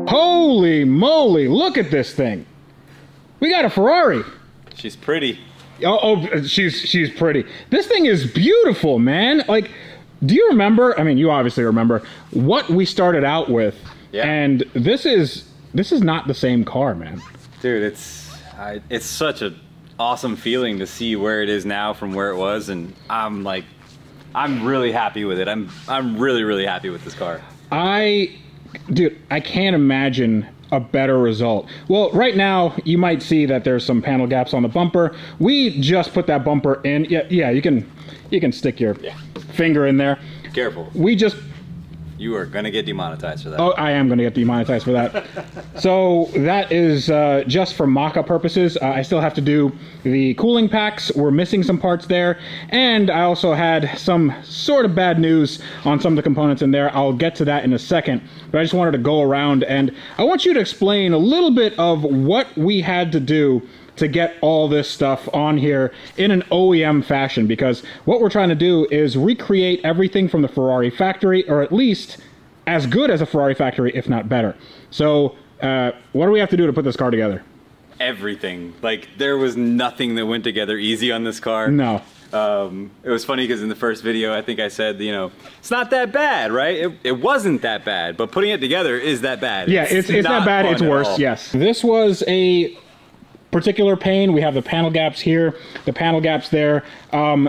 Holy moly, look at this thing. We got a Ferrari. She's pretty. Oh, she's pretty. This thing is beautiful, man. Like, do you remember, I mean, you obviously remember what we started out with. Yeah. And this is not the same car, man. Dude, it's such a awesome feeling to see where it is now from where it was, and I'm really happy with it. I'm really, really happy with this car. Dude, I can't imagine a better result. Well, right now you might see that there's some panel gaps on the bumper. We just put that bumper in. Yeah, you can stick your finger in there. Careful. You are gonna get demonetized for that. Oh, I am gonna get demonetized for that. So that is just for mock-up purposes. I still have to do the cooling packs. We're missing some parts there. And I also had some sort of bad news on some of the components in there. I'll get to that in a second. But I just wanted to go around and I want you to explain a little bit of what we had to do to get all this stuff on here in an OEM fashion, because what we're trying to do is recreate everything from the Ferrari factory, or at least as good as a Ferrari factory, if not better. So what do we have to do to put this car together? Everything. Like, there was nothing that went together easy on this car. No. It was funny because in the first video, I think I said, you know, it's not that bad, right? It wasn't that bad, but putting it together is that bad. Yeah, it's not bad, it's worse, yes. This was a particular pain. We have the panel gaps here, the panel gaps there.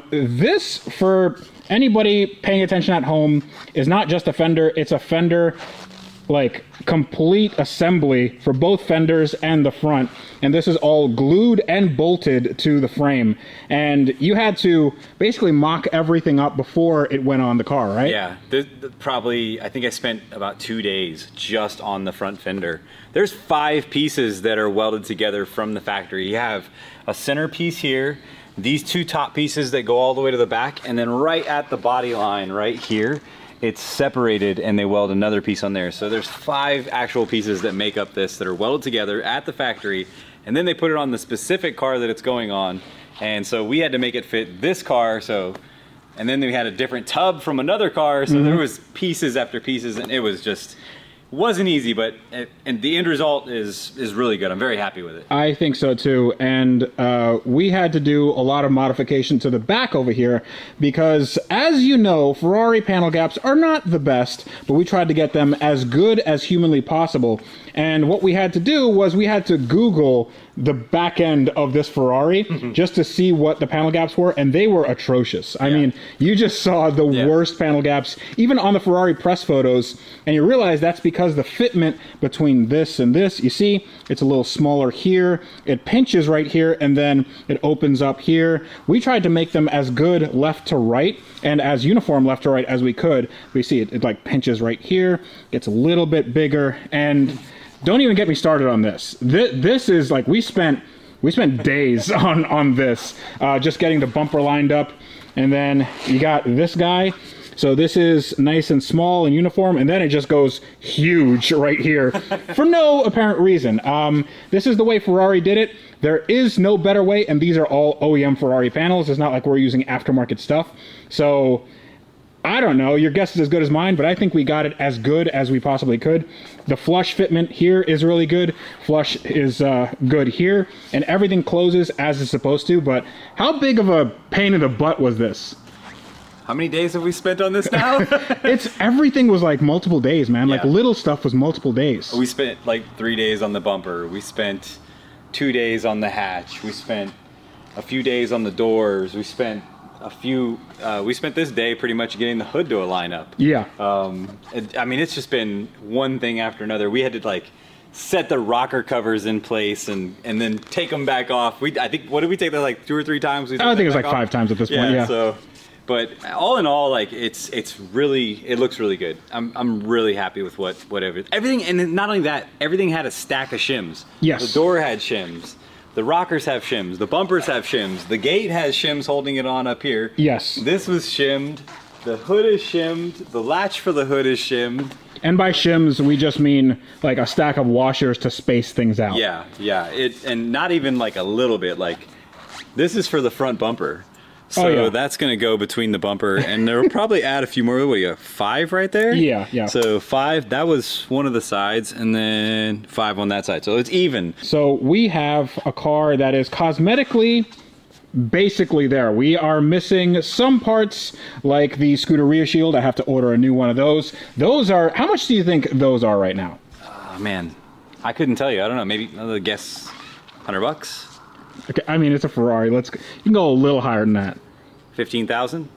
This, for anybody paying attention at home, is not just a fender, it's a fender like complete assembly for both fenders and the front, and this is all glued and bolted to the frame, and you had to basically mock everything up before it went on the car, right? Yeah, probably, I think I spent about 2 days just on the front fender. There's 5 pieces that are welded together from the factory. You have a center piece here, these 2 top pieces that go all the way to the back, and then right at the body line right here, it's separated and they weld another piece on there. So there's 5 actual pieces that make up this that are welded together at the factory, and then they put it on the specific car that it's going on. And so we had to make it fit this car, and then we had a different tub from another car, so there was pieces after pieces, and it was just, wasn't easy, but and the end result is really good. I'm very happy with it. I think so too, and we had to do a lot of modification to the back over here because, as you know, Ferrari panel gaps are not the best, but we tried to get them as good as humanly possible. And what we had to do was we had to Google the back end of this Ferrari just to see what the panel gaps were, and they were atrocious. I mean, you just saw the worst panel gaps, even on the Ferrari press photos, and you realize that's because the fitment between this and this, you see, it's a little smaller here, it pinches right here, and then it opens up here. We tried to make them as good left to right and as uniform left to right as we could. We see it like pinches right here, gets a little bit bigger, and don't even get me started on this. This is like, we spent days on this, just getting the bumper lined up. And then you got this guy. So this is nice and small and uniform, and then it just goes huge right here for no apparent reason. This is the way Ferrari did it. There is no better way, and these are all OEM Ferrari panels. It's not like we're using aftermarket stuff. So I don't know, your guess is as good as mine, but I think we got it as good as we possibly could. The flush fitment here is really good. Flush is good here, and everything closes as it's supposed to, but how big of a pain in the butt was this? How many days have we spent on this now? Everything was like multiple days, man. Like little stuff was multiple days. We spent like 3 days on the bumper. We spent 2 days on the hatch. We spent a few days on the doors. We spent we spent this day pretty much getting the hood to align up. Yeah. I mean, it's just been one thing after another. We had to like set the rocker covers in place and then take them back off. I think, what did we take that like 2 or 3 times? I think it was like 5 times at this point. Yeah. So, but all in all, like it looks really good. I'm really happy with everything, and not only that, everything had a stack of shims. Yes. The door had shims. The rockers have shims, the bumpers have shims, the gate has shims holding it on up here. Yes. This was shimmed, the hood is shimmed, the latch for the hood is shimmed. And by shims, we just mean like a stack of washers to space things out. Yeah, yeah, and not even like a little bit, like this is for the front bumper. So that's gonna go between the bumper, and they'll probably add a few more. What, you have 5 right there? Yeah, yeah. So 5, that was one of the sides, and then 5 on that side. So it's even. So we have a car that is cosmetically basically there. We are missing some parts, like the Scuderia shield. I have to order a new one of those. Those are, how much do you think those are right now? Man, I couldn't tell you. I don't know. Maybe, I'll guess $100. Okay, I mean, it's a Ferrari. You can go a little higher than that. 15,000?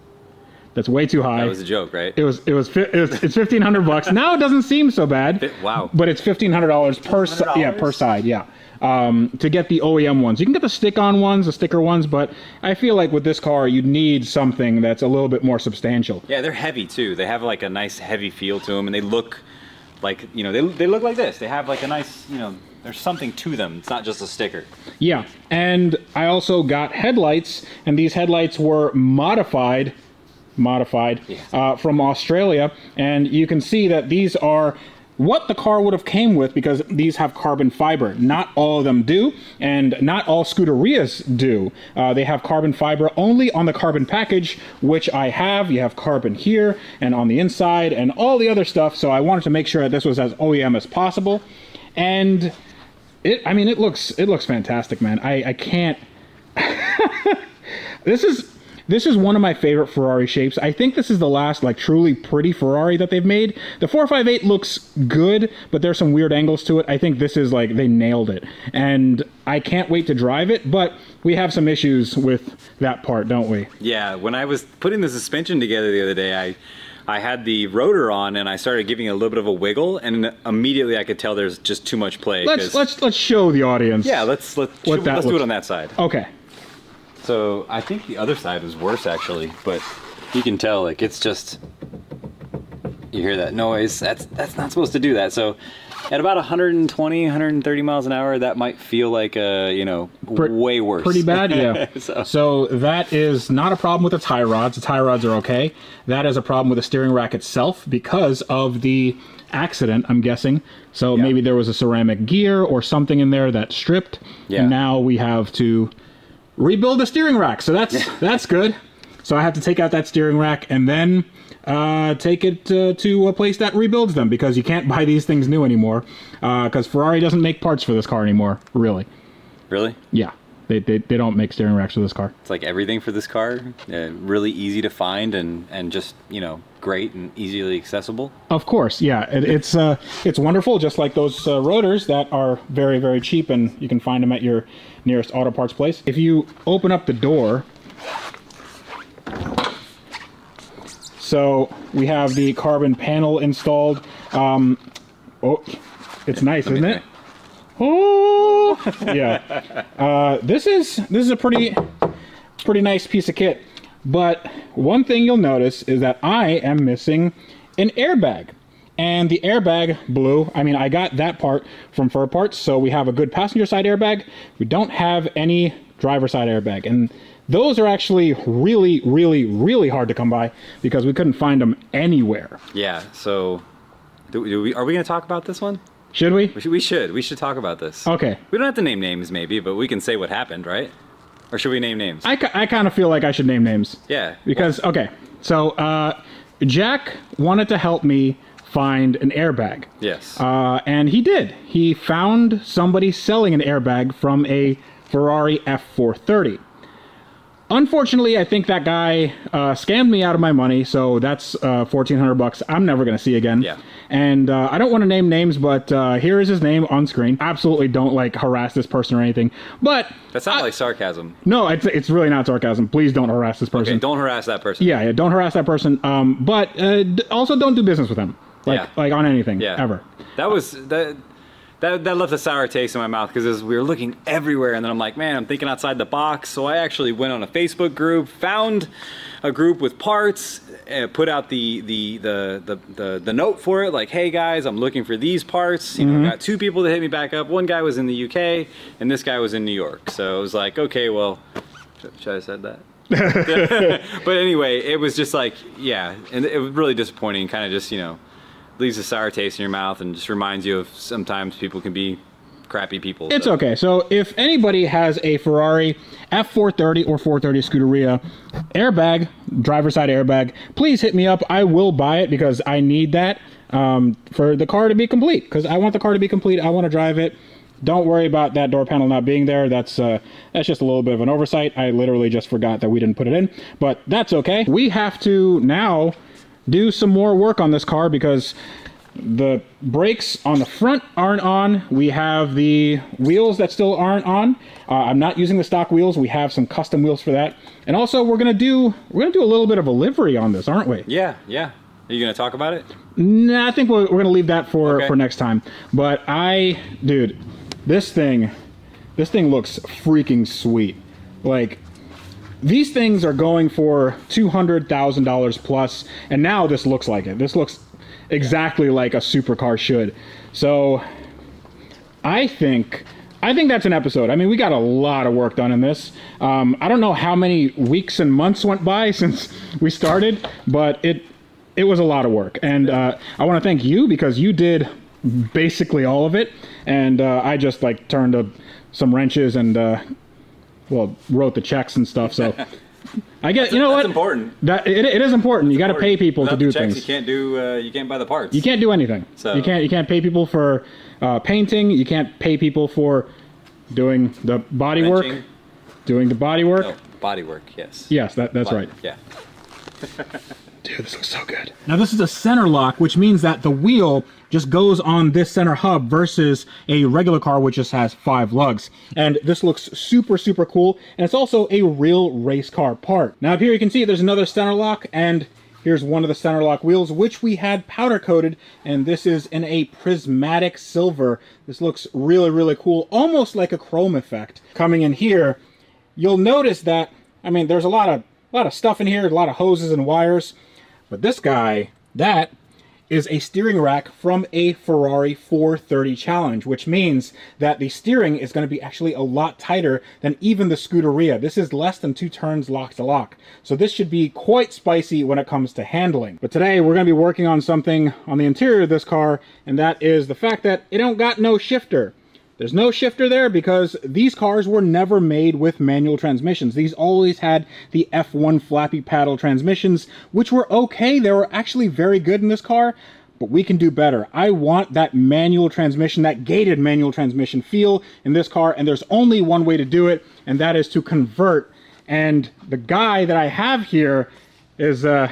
That's way too high. That was a joke, right? It's $1,500 now. It doesn't seem so bad. Wow. But it's $1,500 per side. Yeah, per side. Yeah. To get the OEM ones, you can get the stick-on ones, the sticker ones, but I feel like with this car, you need something that's a little bit more substantial. Yeah, they're heavy too. They have like a nice heavy feel to them, and they look like, you know, they look like this. They have like a nice, you know, there's something to them. It's not just a sticker. Yeah, and I also got headlights, and these headlights were modified from Australia, and you can see that these are what the car would have came with, because these have carbon fiber. Not all of them do, and not all Scuderias do. They have carbon fiber only on the carbon package, which I have. You have carbon here and on the inside and all the other stuff, so I wanted to make sure that this was as OEM as possible. And I mean, it looks fantastic, man. I can't This is one of my favorite Ferrari shapes. I think this is the last like truly pretty Ferrari that they've made. The 458 looks good, but there's some weird angles to it. I think this is like, they nailed it. And I can't wait to drive it, but we have some issues with that part, don't we? Yeah, when I was putting the suspension together the other day, I had the rotor on and I started giving it a little bit of a wiggle, and immediately I could tell there's just too much play. Let's show the audience. Yeah, let's do it on that side. Okay. So I think the other side was worse actually, but you can tell like it's just, you hear that noise. That's not supposed to do that. So at about 120, 130 miles an hour, that might feel like you know, way worse. Pretty bad, yeah. So that is not a problem with the tie rods. The tie rods are okay. That is a problem with the steering rack itself because of the accident, I'm guessing. So maybe there was a ceramic gear or something in there that stripped, and now we have to rebuild the steering rack. So that's good. So I have to take out that steering rack and then take it to a place that rebuilds them, because you can't buy these things new anymore, because Ferrari doesn't make parts for this car anymore, really. Really? Yeah. They don't make steering racks for this car. It's like everything for this car, really easy to find and just, you know, great and easily accessible. Of course, yeah. It's wonderful, just like those rotors that are very, very cheap, and you can find them at your nearest auto parts place. If you open up the door, so we have the carbon panel installed. Oh, it's nice, isn't it? Oh, yeah. This is a pretty nice piece of kit. But one thing you'll notice is that I am missing an airbag. And the airbag blew. I mean, I got that part from Fur Parts, so we have a good passenger side airbag. We don't have any driver side airbag. And those are actually really, really, really hard to come by because we couldn't find them anywhere. Yeah, so are we going to talk about this one? Should we? We should talk about this. Okay. We don't have to name names maybe, but we can say what happened, right? Or should we name names? I kind of feel like I should name names. Yeah. Because, okay, so Jack wanted to help me find an airbag. Yes. And he did. He found somebody selling an airbag from a Ferrari F430. Unfortunately, I think that guy scammed me out of my money, so that's $1,400 I'm never going to see again. Yeah. And I don't want to name names, but here is his name on screen. Absolutely don't, like, harass this person or anything. But that's not like sarcasm. No, it's really not sarcasm. Please don't harass this person. Okay, don't harass that person. Yeah, don't harass that person. But also don't do business with him. Like on anything, ever. That was... That left a sour taste in my mouth because we were looking everywhere, and then I'm like, man, I'm thinking outside the box. So I actually went on a Facebook group, found a group with parts, put out the note for it, like, hey guys, I'm looking for these parts. You know, got 2 people that hit me back up. One guy was in the UK, and this guy was in New York. So it was like, okay, well, should I have said that? But anyway, it was just like, yeah, and it was really disappointing. Kind of just, you know, leaves a sour taste in your mouth and just reminds you of sometimes people can be crappy people. It's okay. So if anybody has a Ferrari F430 or 430 Scuderia airbag, driver side airbag, please hit me up. I will buy it because I need that for the car to be complete, because I want the car to be complete. I want to drive it. Don't worry about that door panel not being there. That's just a little bit of an oversight. I literally just forgot that we didn't put it in, but that's okay. We have to now do some more work on this car because The brakes on the front aren't on. We have the wheels that still aren't on. I'm not using the stock wheels. We have some custom wheels for that. And also we're gonna do a little bit of a livery on this, aren't we? Yeah, yeah. Are you gonna talk about it? Nah, I think we're gonna leave that for next time. But dude, this thing looks freaking sweet. Like, these things are going for $200,000 plus, and now this looks like it. This looks exactly like a supercar should. So I think that's an episode. I mean, we got a lot of work done in this. I don't know how many weeks and months went by since we started, but it was a lot of work. And I want to thank you, because you did basically all of it, and I just like turned some wrenches and well, wrote the checks and stuff. So I get, you know what? That's important. It is important. You got to pay people to do things. You can't do. You can't buy the parts. You can't do anything. So you can't pay people for painting. You can't pay people for doing the body work. Doing the body work. No, body work. Yes. Yes, that's right. Yeah. Dude, this looks so good. Now this is a center lock, which means that the wheel just goes on this center hub versus a regular car which just has 5 lugs. And this looks super, super cool. And it's also a real race car part. Now up here you can see there's another center lock, and here's one of the center lock wheels, which we had powder coated, and this is in a prismatic silver. This looks really, really cool, almost like a chrome effect. Coming in here, you'll notice that, I mean, there's a lot of stuff in here, a lot of hoses and wires. But this guy, that is a steering rack from a Ferrari 430 Challenge, which means that the steering is going to be actually a lot tighter than even the Scuderia. This is less than 2 turns lock to lock. So this should be quite spicy when it comes to handling. But today we're going to be working on something on the interior of this car, and that is the fact that it don't got no shifter. There's no shifter there because these cars were never made with manual transmissions. These always had the F1 flappy paddle transmissions, which were okay. They were actually very good in this car, but we can do better. I want that manual transmission, that gated manual transmission feel in this car, and there's only one way to do it, and that is to convert. And the guy that I have here is the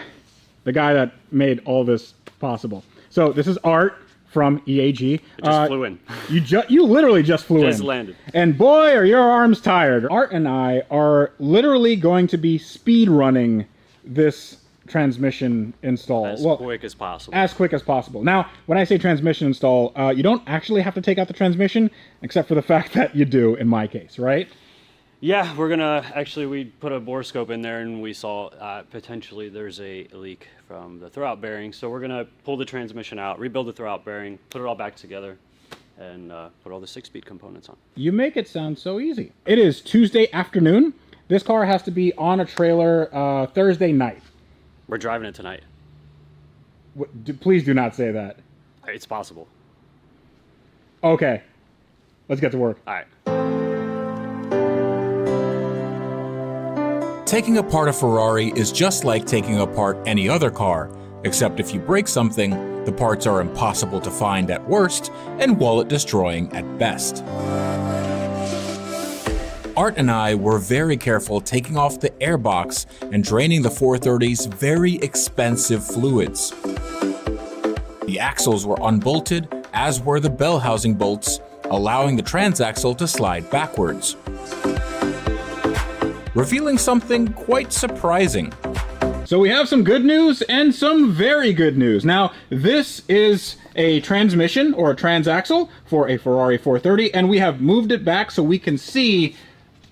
guy that made all this possible. So this is Art from EAG. It just flew in. You literally just flew in. Just landed. And boy, are your arms tired. Art and I are literally going to be speed running this transmission install. As quick as possible. As quick as possible. Now, when I say transmission install, you don't actually have to take out the transmission, except for the fact that you do in my case, right? Yeah, we're gonna, actually we put a bore scope in there and we saw potentially there's a leak from the throwout bearing. So we're gonna pull the transmission out, rebuild the throwout bearing, put it all back together, and put all the 6-speed components on. You make it sound so easy. It is Tuesday afternoon. This car has to be on a trailer Thursday night. We're driving it tonight. Please do not say that. It's possible. Okay, let's get to work. All right. Taking apart a Ferrari is just like taking apart any other car, except if you break something, the parts are impossible to find at worst and wallet destroying at best. Art and I were very careful taking off the airbox and draining the 430's very expensive fluids. The axles were unbolted, as were the bell housing bolts, allowing the transaxle to slide backwards, revealing something quite surprising. So we have some good news and some very good news. Now, this is a transmission or a transaxle for a Ferrari 430, and we have moved it back so we can see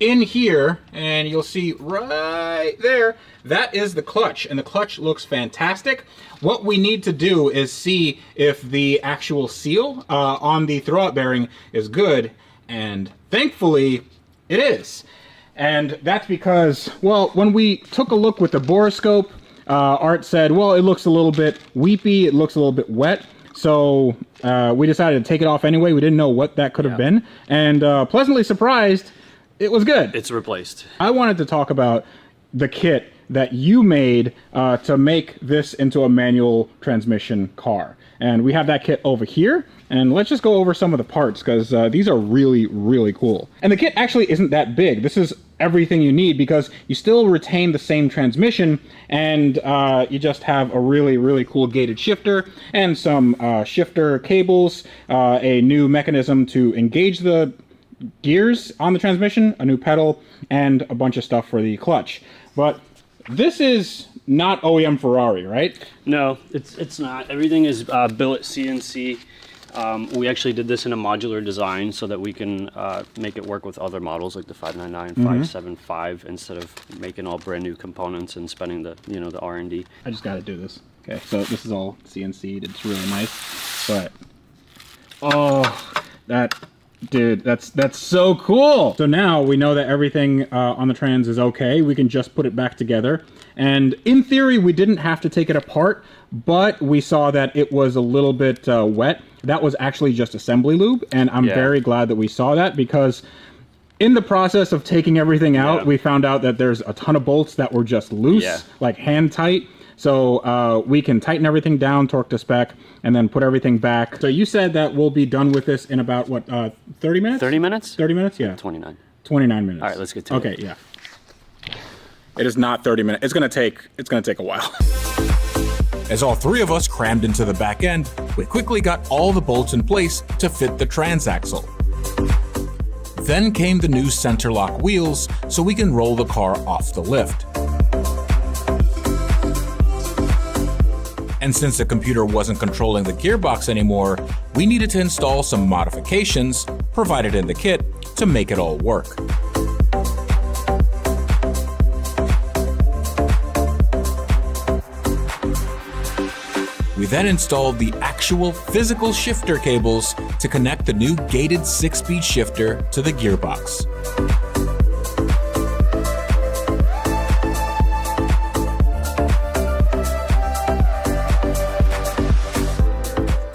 in here, and you'll see right there, that is the clutch, and the clutch looks fantastic. What we need to do is see if the actual seal on the throwout bearing is good, and thankfully it is. And that's because, well, when we took a look with the borescope, Art said, well, it looks a little bit weepy, it looks a little bit wet. So we decided to take it off anyway. We didn't know what that could have been. And pleasantly surprised, it was good. It's replaced. I wanted to talk about the kit that you made to make this into a manual transmission car. And we have that kit over here. And let's just go over some of the parts, because these are really, really cool. And the kit actually isn't that big. This is everything you need, because you still retain the same transmission, and you just have a really, really cool gated shifter and some shifter cables, a new mechanism to engage the gears on the transmission, a new pedal, and a bunch of stuff for the clutch. But this is not OEM Ferrari, right? No, it's not. Everything is billet CNC. We actually did this in a modular design so that we can make it work with other models like the 599, 575, instead of making all brand new components and spending the, you know, the R&D. I just got to do this. Okay, so this is all CNC'd. It's really nice, but oh, dude, that's so cool. So now we know that everything on the trans is okay. We can just put it back together. And in theory, we didn't have to take it apart, but we saw that it was a little bit wet. That was actually just assembly lube, and I'm very glad that we saw that, because in the process of taking everything out, we found out that there's a ton of bolts that were just loose, like hand tight. So we can tighten everything down, torque to spec, and then put everything back. So you said that we'll be done with this in about, what, 30 minutes? 30 minutes? 30 minutes, yeah. 29. 29 minutes. All right, let's get to it. Okay, yeah. It is not 30 minutes. It's gonna take a while. As all three of us crammed into the back end, we quickly got all the bolts in place to fit the transaxle. Then came the new center lock wheels, so we can roll the car off the lift. And since the computer wasn't controlling the gearbox anymore, we needed to install some modifications, provided in the kit, to make it all work. We then installed the actual physical shifter cables to connect the new gated 6-speed shifter to the gearbox.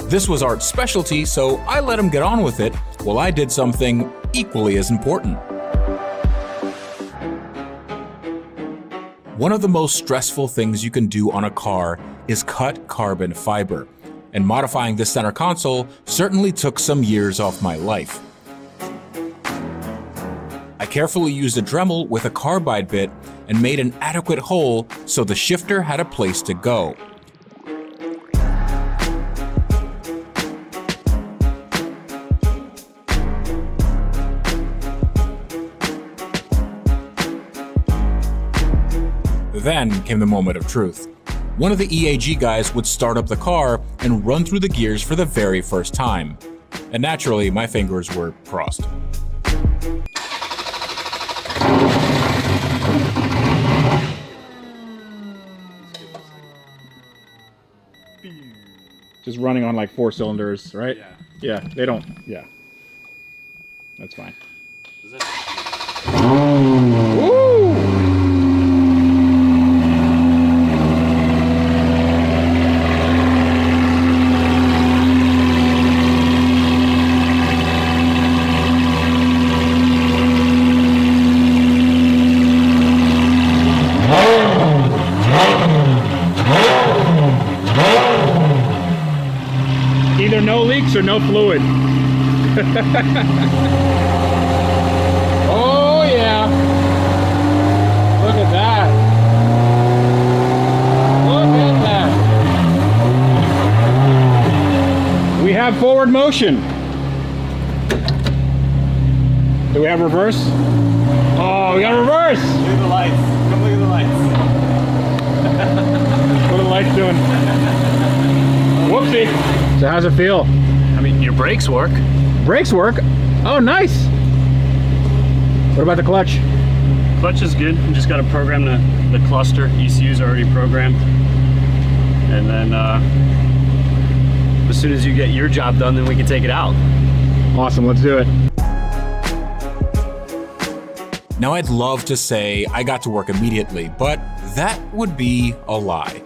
This was Art's specialty, so I let him get on with it while I did something equally as important. One of the most stressful things you can do on a car is cut carbon fiber, and modifying this center console certainly took some years off my life. I carefully used a Dremel with a carbide bit and made an adequate hole so the shifter had a place to go. Then came the moment of truth. One of the EAG guys would start up the car and run through the gears for the very first time. And naturally, my fingers were crossed. Just running on like 4 cylinders, right? Yeah. Yeah, they don't, yeah. That's fine. Woo! Either no leaks or no fluid. Oh yeah. Look at that. Look at that. We have forward motion. Do we have reverse? Oh, we got reverse. Look at the lights. Come look at the lights. What are the lights doing? Whoopsie. So how's it feel? I mean, your brakes work. Brakes work? Oh, nice. What about the clutch? Clutch is good. You just got to program the cluster. ECU's already programmed. And then as soon as you get your job done, then we can take it out. Awesome, let's do it. Now I'd love to say I got to work immediately, but that would be a lie.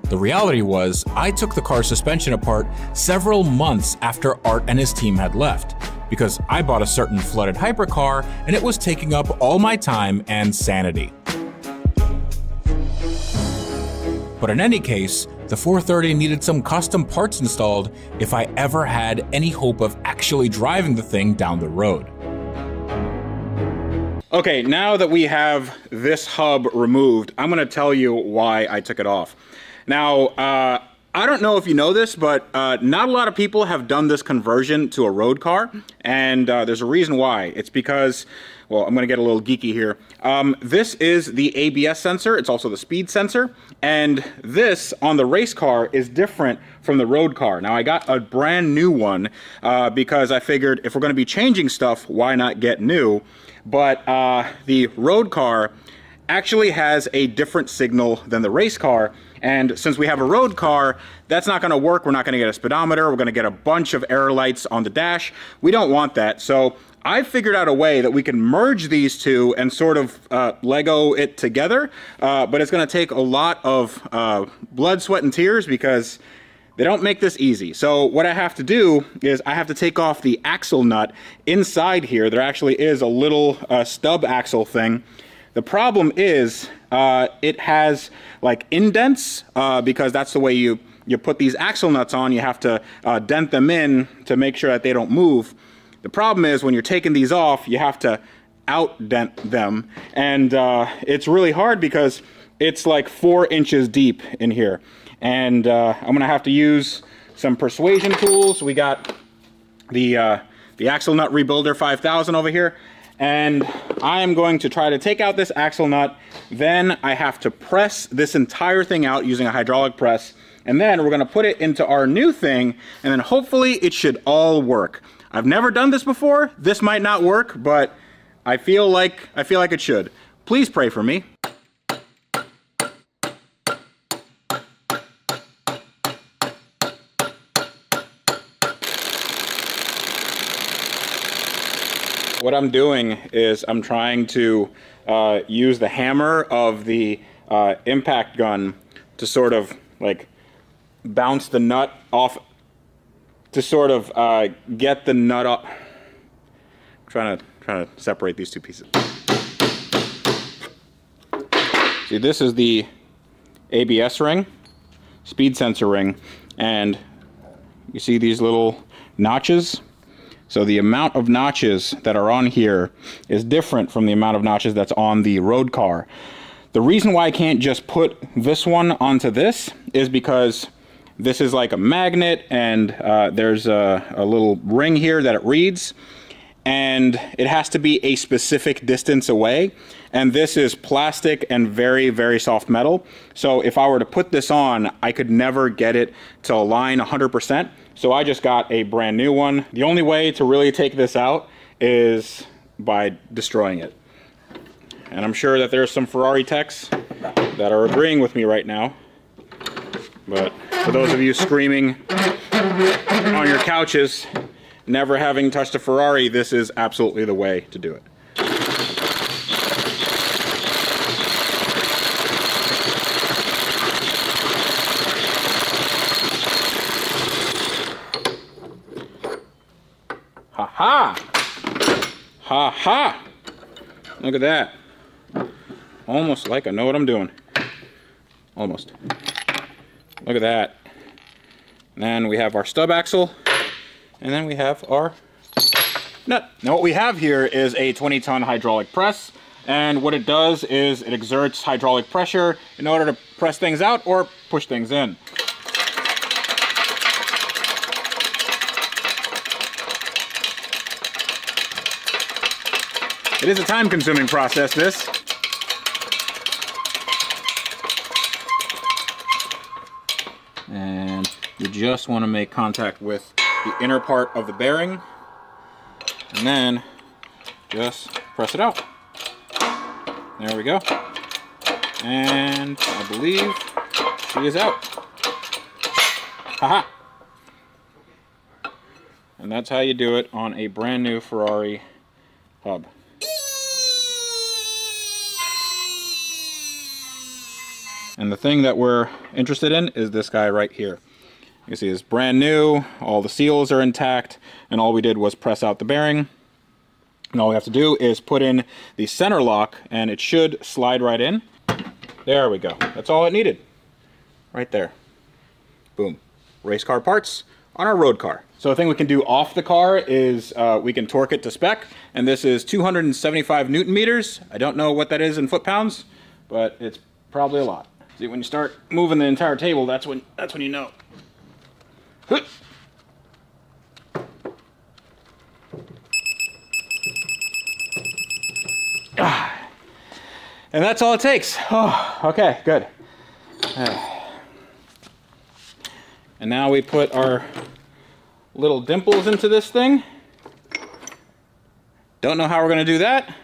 The reality was, I took the car's suspension apart several months after Art and his team had left, because I bought a certain flooded hypercar and it was taking up all my time and sanity. But in any case, the 430 needed some custom parts installed if I ever had any hope of actually driving the thing down the road. Okay, now that we have this hub removed, I'm gonna tell you why I took it off. Now, I don't know if you know this, but not a lot of people have done this conversion to a road car, and there's a reason why. It's because, well, I'm gonna get a little geeky here. This is the ABS sensor, it's also the speed sensor, and this on the race car is different from the road car. Now, I got a brand new one because I figured if we're gonna be changing stuff, why not get new? But the road car actually has a different signal than the race car, and since we have a road car, that's not going to work. We're not going to get a speedometer. We're going to get a bunch of error lights on the dash. We don't want that. So I figured out a way that we can merge these two and sort of Lego it together, but it's going to take a lot of blood, sweat, and tears because they don't make this easy. So what I have to do is I have to take off the axle nut inside here. There actually is a little stub axle thing. The problem is it has like indents because that's the way you put these axle nuts on. You have to dent them in to make sure that they don't move. The problem is when you're taking these off, you have to out-dent them. And it's really hard because it's like 4 inches deep in here. And I'm gonna have to use some persuasion tools. We got the axle nut rebuilder 5000 over here. And I am going to try to take out this axle nut. Then I have to press this entire thing out using a hydraulic press. And then we're gonna put it into our new thing, and then hopefully it should all work. I've never done this before. This might not work, but I feel like it should. Please pray for me. What I'm doing is I'm trying to use the hammer of the impact gun to sort of like bounce the nut off, to sort of get the nut up. I'm trying to separate these two pieces. See, this is the ABS ring, speed sensor ring, and you see these little notches? So the amount of notches that are on here is different from the amount of notches that's on the road car. The reason why I can't just put this one onto this is because this is like a magnet, and there's a little ring here that it reads, and it has to be a specific distance away, and this is plastic and very, very soft metal. So if I were to put this on, I could never get it to align 100%. So I just got a brand new one. The only way to really take this out is by destroying it. And I'm sure that there's some Ferrari techs that are agreeing with me right now. But for those of you screaming on your couches, never having touched a Ferrari, this is absolutely the way to do it. Ha ha! Ha ha! Look at that. Almost like I know what I'm doing. Almost. Look at that. And then we have our stub axle, and then we have our nut. Now what we have here is a 20-ton hydraulic press, and what it does is it exerts hydraulic pressure in order to press things out or push things in. It is a time-consuming process, this. And you just want to make contact with the inner part of the bearing, and then just press it out. There we go. And I believe she is out. Haha! And that's how you do it on a brand new Ferrari hub. And the thing that we're interested in is this guy right here. You see it's brand new, all the seals are intact, and all we did was press out the bearing. And all we have to do is put in the center lock, and it should slide right in. There we go. That's all it needed. Right there. Boom. Race car parts on our road car. So the thing we can do off the car is we can torque it to spec, and this is 275 Newton meters. I don't know what that is in foot-pounds, but it's probably a lot. See, when you start moving the entire table, that's when you know. And that's all it takes. Oh, okay, good. And now we put our little dimples into this thing. Don't know how we're gonna do that.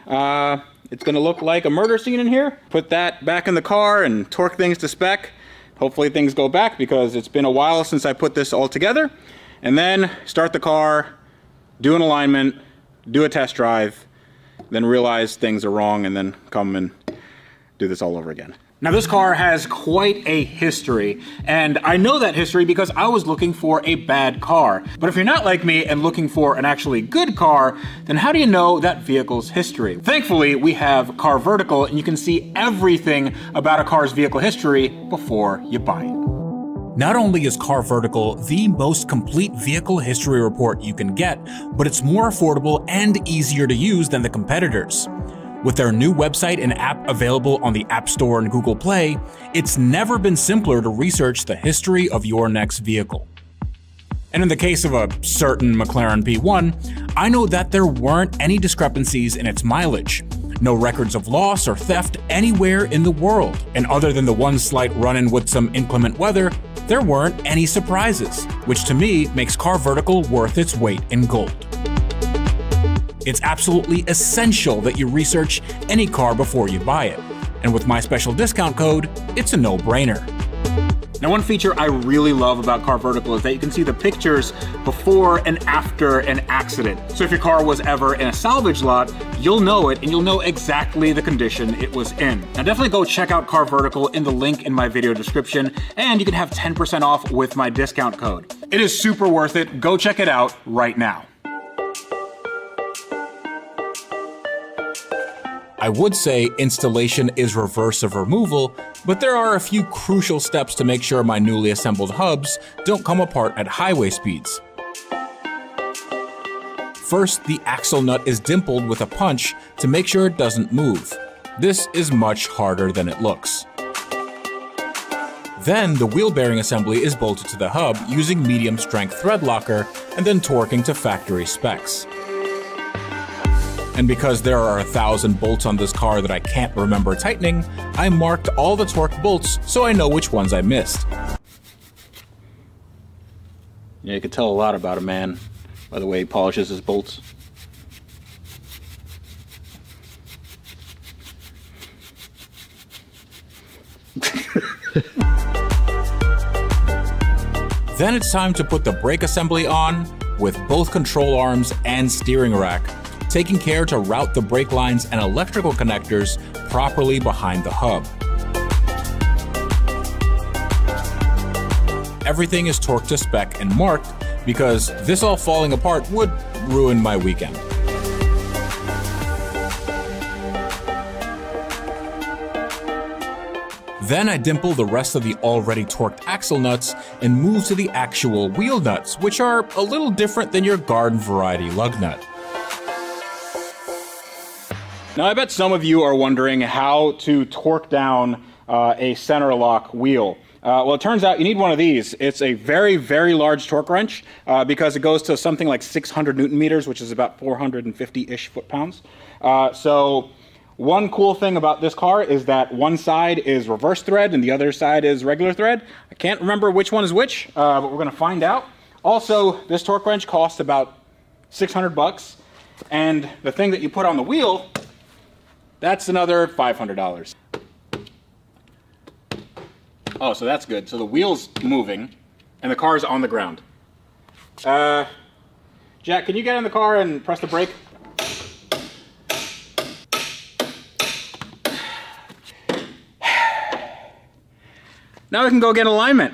It's gonna look like a murder scene in here. Put that back in the car and torque things to spec. Hopefully things go back because it's been a while since I put this all together. And then start the car, do an alignment, do a test drive, then realize things are wrong and then come and do this all over again. Now this car has quite a history, and I know that history because I was looking for a bad car. But if you're not like me and looking for an actually good car, then how do you know that vehicle's history? Thankfully, we have Car Vertical, and you can see everything about a car's vehicle history before you buy it. Not only is Car Vertical the most complete vehicle history report you can get, but it's more affordable and easier to use than the competitors. With their new website and app available on the App Store and Google Play, it's never been simpler to research the history of your next vehicle. And in the case of a certain McLaren P1, I know that there weren't any discrepancies in its mileage, no records of loss or theft anywhere in the world, and other than the one slight run-in with some inclement weather, there weren't any surprises, which to me makes Car Vertical worth its weight in gold. It's absolutely essential that you research any car before you buy it. And with my special discount code, it's a no-brainer. Now one feature I really love about Car Vertical is that you can see the pictures before and after an accident. So if your car was ever in a salvage lot, you'll know it and you'll know exactly the condition it was in. Now definitely go check out Car Vertical in the link in my video description, and you can have 10% off with my discount code. It is super worth it. Go check it out right now. I would say installation is reverse of removal, but there are a few crucial steps to make sure my newly assembled hubs don't come apart at highway speeds. First, the axle nut is dimpled with a punch to make sure it doesn't move. This is much harder than it looks. Then the wheel bearing assembly is bolted to the hub using medium strength thread locker and then torquing to factory specs. And because there are 1,000 bolts on this car that I can't remember tightening, I marked all the torque bolts so I know which ones I missed. Yeah, you can tell a lot about a man by the way he polishes his bolts. Then it's time to put the brake assembly on with both control arms and steering rack, taking care to route the brake lines and electrical connectors properly behind the hub. Everything is torqued to spec and marked because this all falling apart would ruin my weekend. Then I dimple the rest of the already torqued axle nuts and move to the actual wheel nuts, which are a little different than your garden variety lug nut. Now I bet some of you are wondering how to torque down a center lock wheel. Well, it turns out you need one of these. It's a very, very large torque wrench because it goes to something like 600 Newton meters, which is about 450-ish foot-pounds. So one cool thing about this car is that one side is reverse thread and the other side is regular thread. I can't remember which one is which, but we're gonna find out. Also, this torque wrench costs about 600 bucks. And the thing that you put on the wheel, that's another $500. Oh, so that's good. So the wheel's moving and the car's on the ground. Jack, can you get in the car and press the brake? Now we can go get alignment.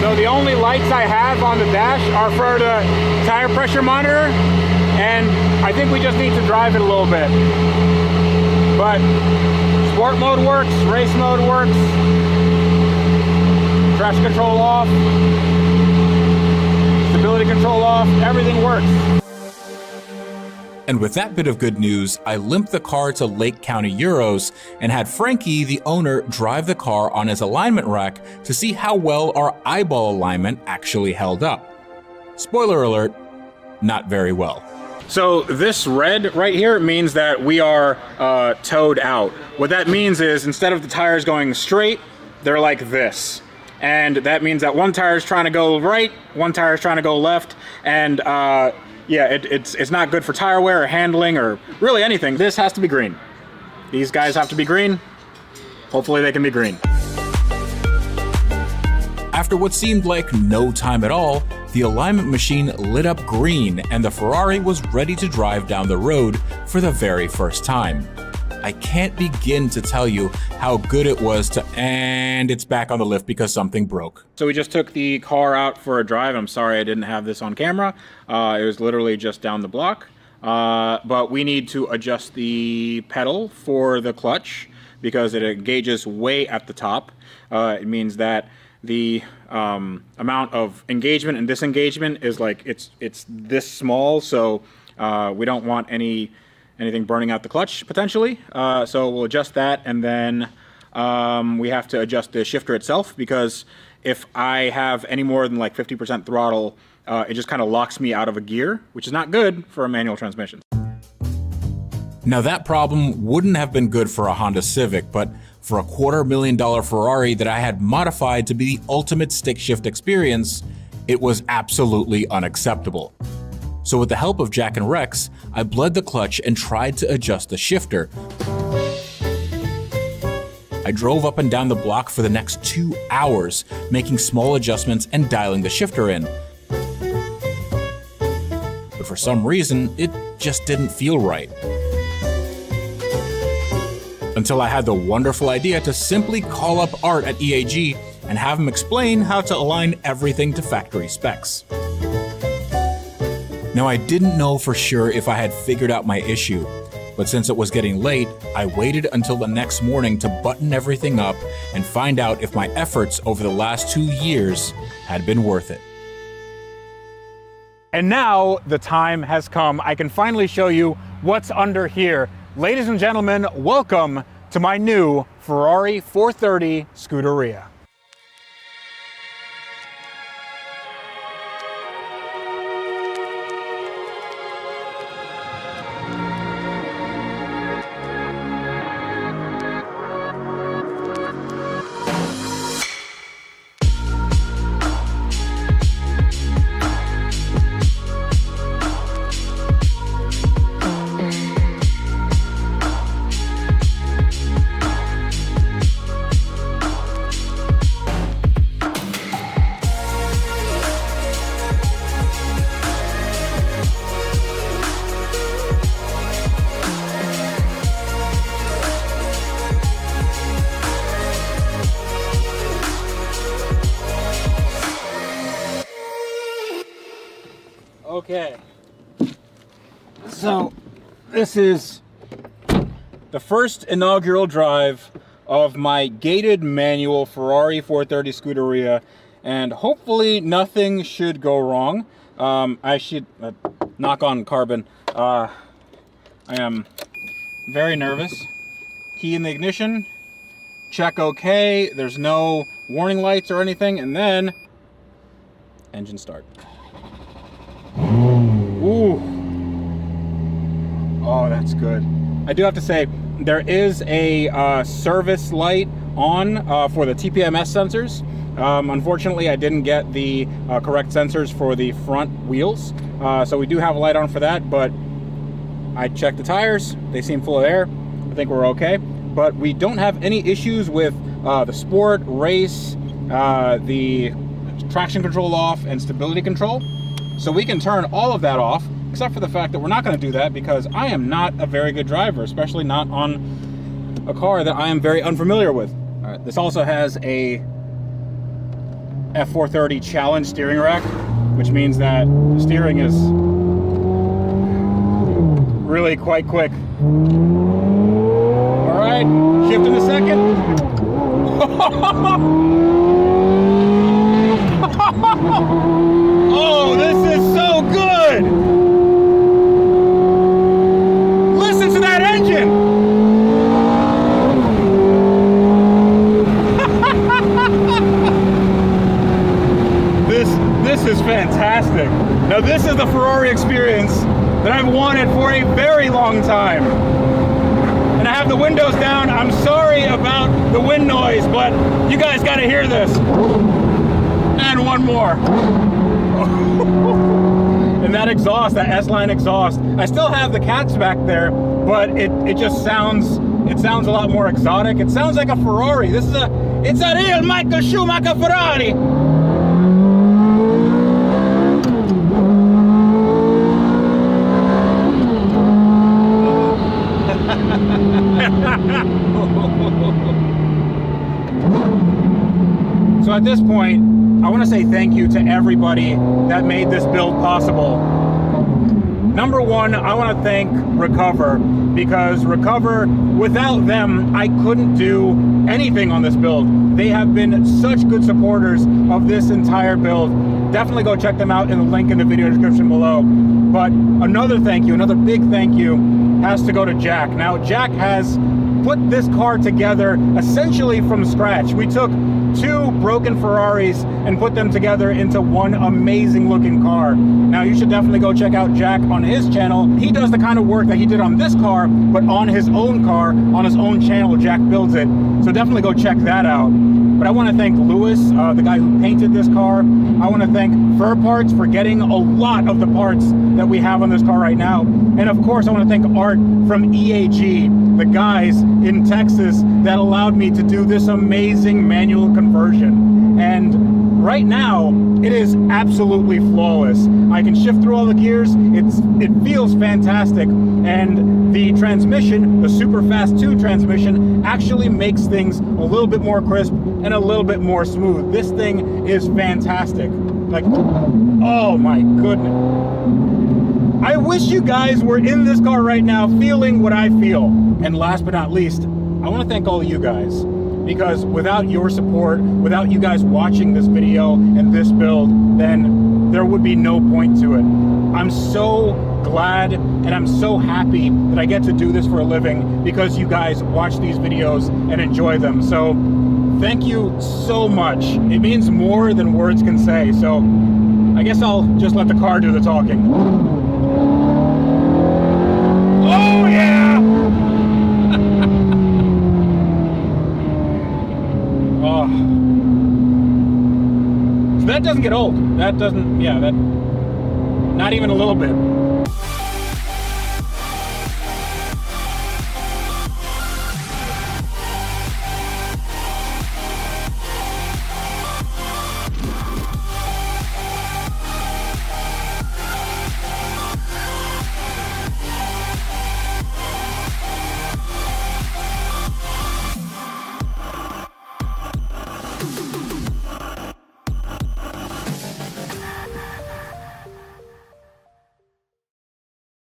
So the only lights I have on the dash are for the tire pressure monitor, and I think we just need to drive it a little bit. But sport mode works, race mode works, traction control off, stability control off, everything works. And with that bit of good news, I limped the car to Lake County Euros and had Frankie, the owner, drive the car on his alignment rack to see how well our eyeball alignment actually held up. Spoiler alert, not very well. So this red right here means that we are towed out. What that means is instead of the tires going straight, they're like this. And that means that one tire is trying to go right, one tire is trying to go left, and yeah, it's not good for tire wear or handling or really anything. This has to be green. These guys have to be green. Hopefully they can be green. After what seemed like no time at all, the alignment machine lit up green and the Ferrari was ready to drive down the road for the very first time. I can't begin to tell you how good it was to, and it's back on the lift because something broke. So we just took the car out for a drive. I'm sorry I didn't have this on camera. It was literally just down the block. But we need to adjust the pedal for the clutch because it engages way at the top. It means that the amount of engagement and disengagement is like, it's this small, so we don't want anything burning out the clutch potentially. So we'll adjust that, and then we have to adjust the shifter itself because if I have any more than like 50% throttle, it just kind of locks me out of a gear, which is not good for a manual transmission. Now that problem wouldn't have been good for a Honda Civic, but for a $250,000 Ferrari that I had modified to be the ultimate stick shift experience, it was absolutely unacceptable. So with the help of Jack and Rex, I bled the clutch and tried to adjust the shifter. I drove up and down the block for the next 2 hours, making small adjustments and dialing the shifter in. But for some reason, it just didn't feel right. Until I had the wonderful idea to simply call up Art at EAG and have him explain how to align everything to factory specs. Now, I didn't know for sure if I had figured out my issue, but since it was getting late, I waited until the next morning to button everything up and find out if my efforts over the last 2 years had been worth it. And now the time has come. I can finally show you what's under here. Ladies and gentlemen, welcome to my new Ferrari 430 Scuderia. Okay, so this is the first inaugural drive of my gated manual Ferrari 430 Scuderia, and hopefully nothing should go wrong. I should knock on carbon. I am very nervous. Key in the ignition, check okay, there's no warning lights or anything, and then engine start. Ooh. Oh, that's good. I do have to say, there is a service light on for the TPMS sensors. Unfortunately, I didn't get the correct sensors for the front wheels. So we do have a light on for that, but I checked the tires. They seem full of air. I think we're okay. But we don't have any issues with the sport, race, the traction control off, and stability control. So we can turn all of that off, except for the fact that we're not going to do that because I am not a very good driver, especially not on a car that I am very unfamiliar with. All right, this also has a F430 Challenge steering rack, which means that the steering is really quite quick. right, shift in a second. Oh, this is so good. Listen to that engine. This is fantastic. Now this is the Ferrari experience that I've wanted for a very long time. And I have the windows down. I'm sorry about the wind noise, but you guys got to hear this. And one more. And that exhaust, that S-line exhaust, I still have the cats back there, but it just sounds, it sounds a lot more exotic. It sounds like a Ferrari. This is it's a real Michael Schumacher Ferrari. So at this point, I want to say thank you to everybody that made this build possible. Number one, I want to thank Recover, because Recover, without them, I couldn't do anything on this build. They have been such good supporters of this entire build. Definitely go check them out in the link in the video description below. But another thank you, another big thank you, has to go to Jack. Now, Jack has put this car together essentially from scratch. We took two broken Ferraris and put them together into one amazing looking car. Now you should definitely go check out Jack on his channel. He does the kind of work that he did on this car, but on his own car, on his own channel, Jack builds it. So definitely go check that out. But I want to thank Lewis, the guy who painted this car. I want to thank Fur Parts for getting a lot of the parts that we have on this car right now. And of course, I want to thank Art from EAG, the guys in Texas that allowed me to do this amazing manual conversion. And right now, it is absolutely flawless. I can shift through all the gears. It feels fantastic. And the transmission, the Super Fast 2 transmission, actually makes things a little bit more crisp and a little bit more smooth. This thing is fantastic. Like, oh my goodness. I wish you guys were in this car right now feeling what I feel. And last but not least, I want to thank all of you guys, because without your support, without you guys watching this video and this build, then there would be no point to it. I'm so glad and I'm so happy that I get to do this for a living because you guys watch these videos and enjoy them. So thank you so much. It means more than words can say. So I guess I'll just let the car do the talking. Oh yeah! Oh. So that doesn't get old. That doesn't, yeah, that, not even a little bit.